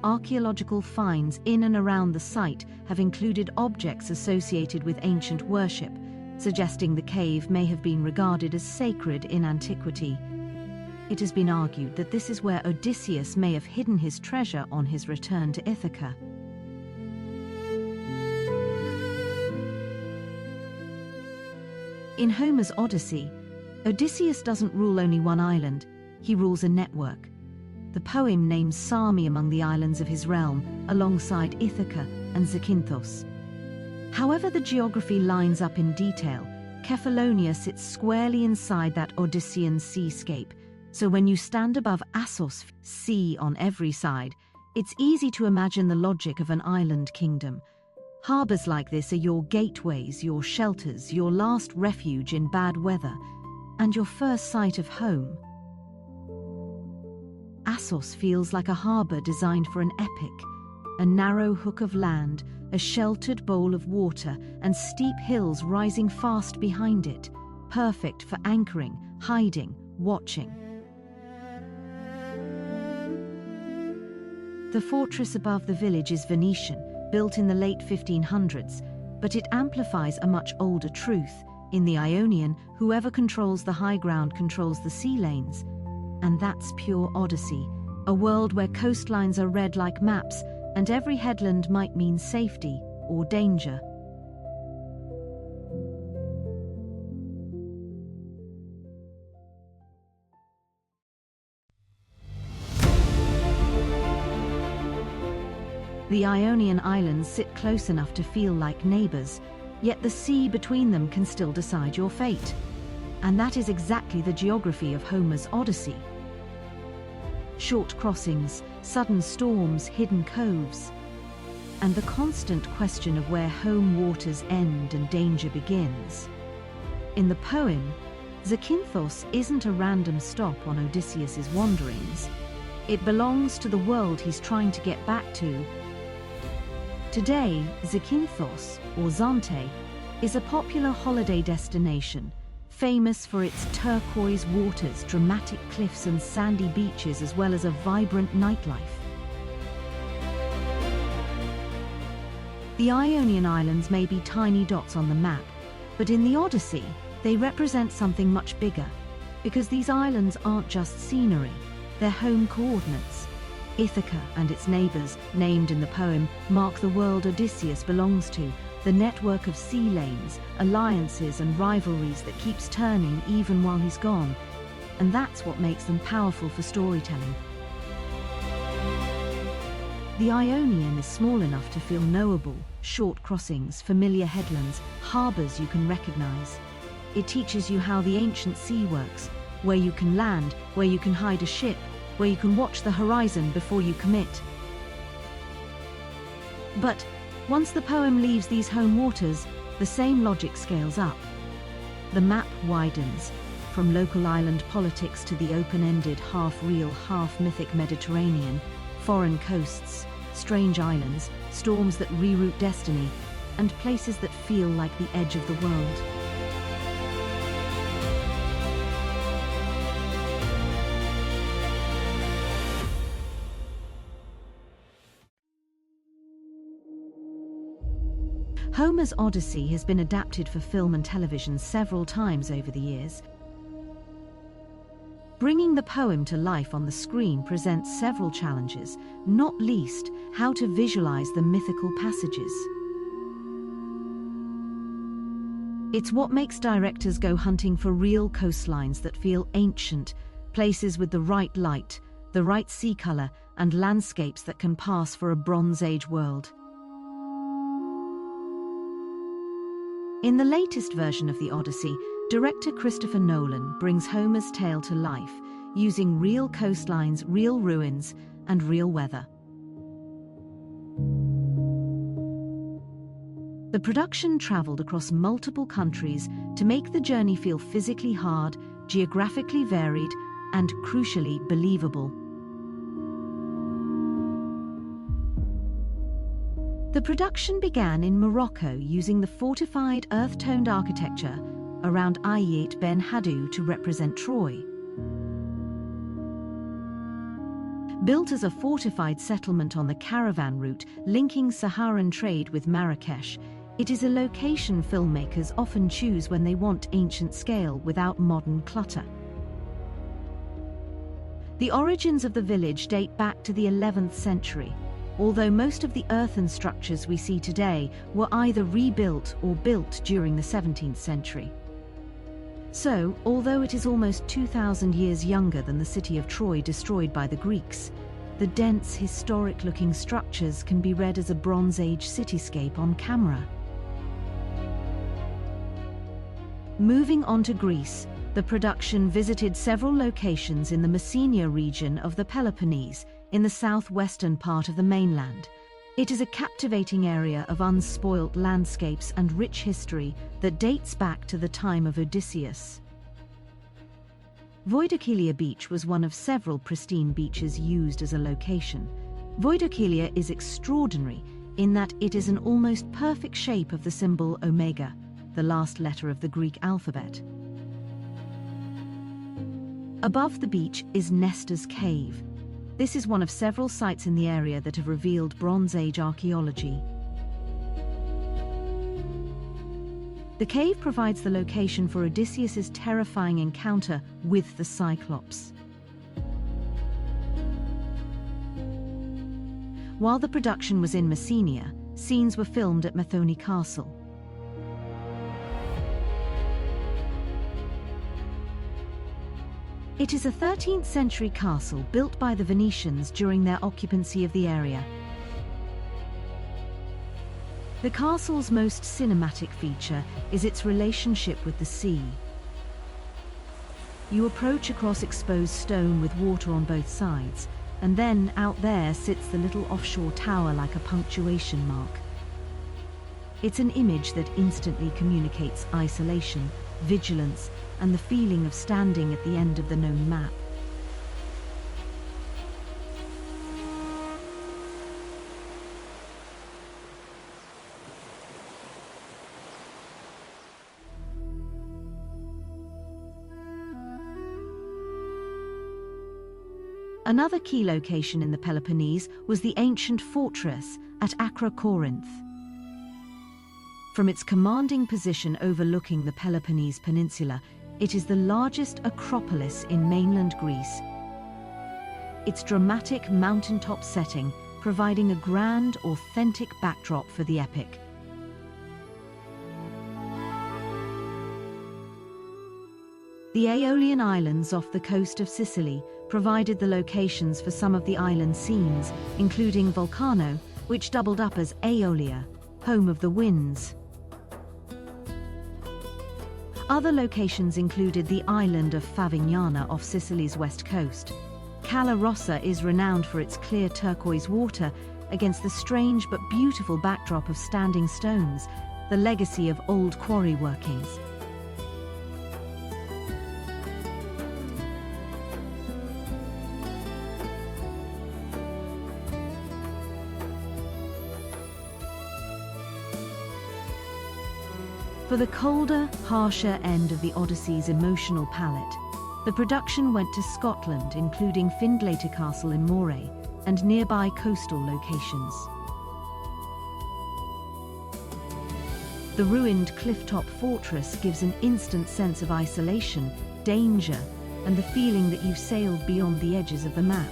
Archaeological finds in and around the site have included objects associated with ancient worship, suggesting the cave may have been regarded as sacred in antiquity. It has been argued that this is where Odysseus may have hidden his treasure on his return to Ithaca. In Homer's Odyssey, Odysseus doesn't rule only one island, he rules a network. The poem names Sami among the islands of his realm, alongside Ithaca and Zakynthos. However the geography lines up in detail, Kefalonia sits squarely inside that Odyssean seascape, so when you stand above Assos, sea on every side, it's easy to imagine the logic of an island kingdom. Harbours like this are your gateways, your shelters, your last refuge in bad weather, and your first sight of home. Assos feels like a harbour designed for an epic, a narrow hook of land, a sheltered bowl of water, and steep hills rising fast behind it, perfect for anchoring, hiding, watching. The fortress above the village is Venetian, built in the late 1500s, but it amplifies a much older truth. In the Ionian, whoever controls the high ground controls the sea lanes. and that's pure Odyssey, a world where coastlines are read like maps and every headland might mean safety or danger. The Ionian islands sit close enough to feel like neighbors, yet the sea between them can still decide your fate. And that is exactly the geography of Homer's Odyssey. Short crossings, sudden storms, hidden coves, and the constant question of where home waters end and danger begins. In the poem, Zakynthos isn't a random stop on Odysseus's wanderings. It belongs to the world he's trying to get back to. Today, Zakynthos, or Zante, is a popular holiday destination, famous for its turquoise waters, dramatic cliffs and sandy beaches, as well as a vibrant nightlife. The Ionian Islands may be tiny dots on the map, but in the Odyssey, they represent something much bigger, because these islands aren't just scenery, they're home coordinates. Ithaca and its neighbors, named in the poem, mark the world Odysseus belongs to, the network of sea lanes, alliances and rivalries that keeps turning even while he's gone. And that's what makes them powerful for storytelling. The Ionian is small enough to feel knowable, short crossings, familiar headlands, harbors you can recognize. It teaches you how the ancient sea works, where you can land, where you can hide a ship, where you can watch the horizon before you commit. But once the poem leaves these home waters, the same logic scales up. The map widens, from local island politics to the open-ended, half-real, half-mythic Mediterranean, foreign coasts, strange islands, storms that reroute destiny, and places that feel like the edge of the world. Homer's Odyssey has been adapted for film and television several times over the years. Bringing the poem to life on the screen presents several challenges, not least how to visualize the mythical passages. It's what makes directors go hunting for real coastlines that feel ancient, places with the right light, the right sea color, and landscapes that can pass for a Bronze Age world. In the latest version of the Odyssey, director Christopher Nolan brings Homer's tale to life, using real coastlines, real ruins, and real weather. The production traveled across multiple countries to make the journey feel physically hard, geographically varied, and crucially believable. The production began in Morocco using the fortified earth-toned architecture around Ayit Ben Haddou to represent Troy. Built as a fortified settlement on the caravan route linking Saharan trade with Marrakesh, it is a location filmmakers often choose when they want ancient scale without modern clutter. The origins of the village date back to the 11th century, although most of the earthen structures we see today were either rebuilt or built during the 17th century. So, although it is almost 2,000 years younger than the city of Troy destroyed by the Greeks, the dense, historic-looking structures can be read as a Bronze Age cityscape on camera. Moving on to Greece, the production visited several locations in the Messenia region of the Peloponnese, in the southwestern part of the mainland. It is a captivating area of unspoilt landscapes and rich history that dates back to the time of Odysseus. Voidokilia Beach was one of several pristine beaches used as a location. Voidokilia is extraordinary in that it is an almost perfect shape of the symbol omega, the last letter of the Greek alphabet. Above the beach is Nestor's Cave. This is one of several sites in the area that have revealed Bronze Age archaeology. The cave provides the location for Odysseus's terrifying encounter with the Cyclops. While the production was in Messenia, scenes were filmed at Methone Castle. It is a 13th century castle built by the Venetians during their occupancy of the area. The castle's most cinematic feature is its relationship with the sea. You approach across exposed stone with water on both sides, and then out there sits the little offshore tower like a punctuation mark. It's an image that instantly communicates isolation, vigilance, and the feeling of standing at the end of the known map. Another key location in the Peloponnese was the ancient fortress at Acra Corinth. From its commanding position overlooking the Peloponnese Peninsula, it is the largest acropolis in mainland Greece. Its dramatic mountaintop setting providing a grand, authentic backdrop for the epic. The Aeolian Islands off the coast of Sicily provided the locations for some of the island scenes, including Vulcano, which doubled up as Aeolia, home of the winds. Other locations included the island of Favignana off Sicily's west coast. Cala Rossa is renowned for its clear turquoise water against the strange but beautiful backdrop of standing stones, the legacy of old quarry workings. For the colder, harsher end of the Odyssey's emotional palette, the production went to Scotland, including Findlater Castle in Moray and nearby coastal locations. The ruined clifftop fortress gives an instant sense of isolation, danger, and the feeling that you've sailed beyond the edges of the map.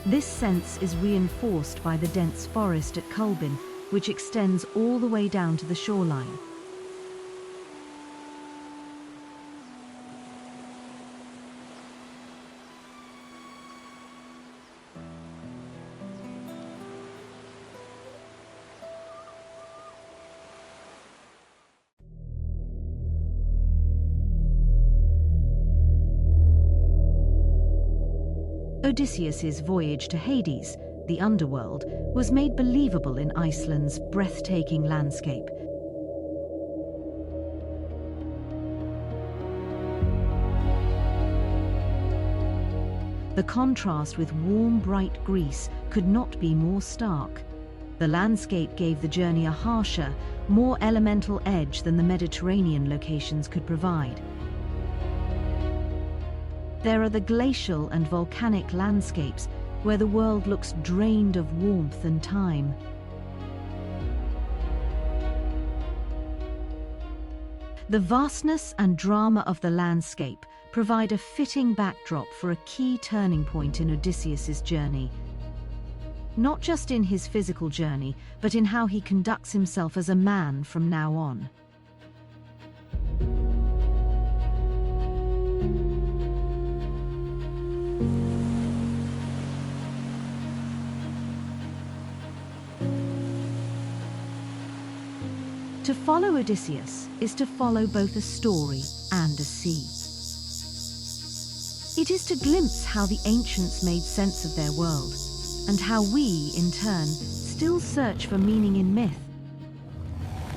This sense is reinforced by the dense forest at Culbin, which extends all the way down to the shoreline. Odysseus's voyage to Hades, the underworld, was made believable in Iceland's breathtaking landscape. The contrast with warm, bright Greece could not be more stark. The landscape gave the journey a harsher, more elemental edge than the Mediterranean locations could provide. There are the glacial and volcanic landscapes where the world looks drained of warmth and time. The vastness and drama of the landscape provide a fitting backdrop for a key turning point in Odysseus's journey. Not just in his physical journey, but in how he conducts himself as a man from now on. To follow Odysseus is to follow both a story and a sea. It is to glimpse how the ancients made sense of their world, and how we, in turn, still search for meaning in myth.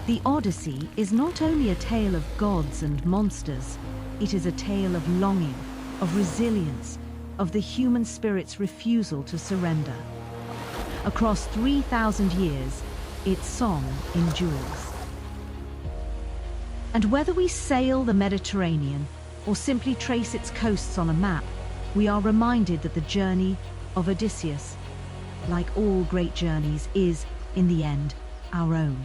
The Odyssey is not only a tale of gods and monsters, it is a tale of longing, of resilience, of the human spirit's refusal to surrender. Across 3,000 years, its song endures. And whether we sail the Mediterranean or simply trace its coasts on a map, we are reminded that the journey of Odysseus, like all great journeys, is, in the end, our own.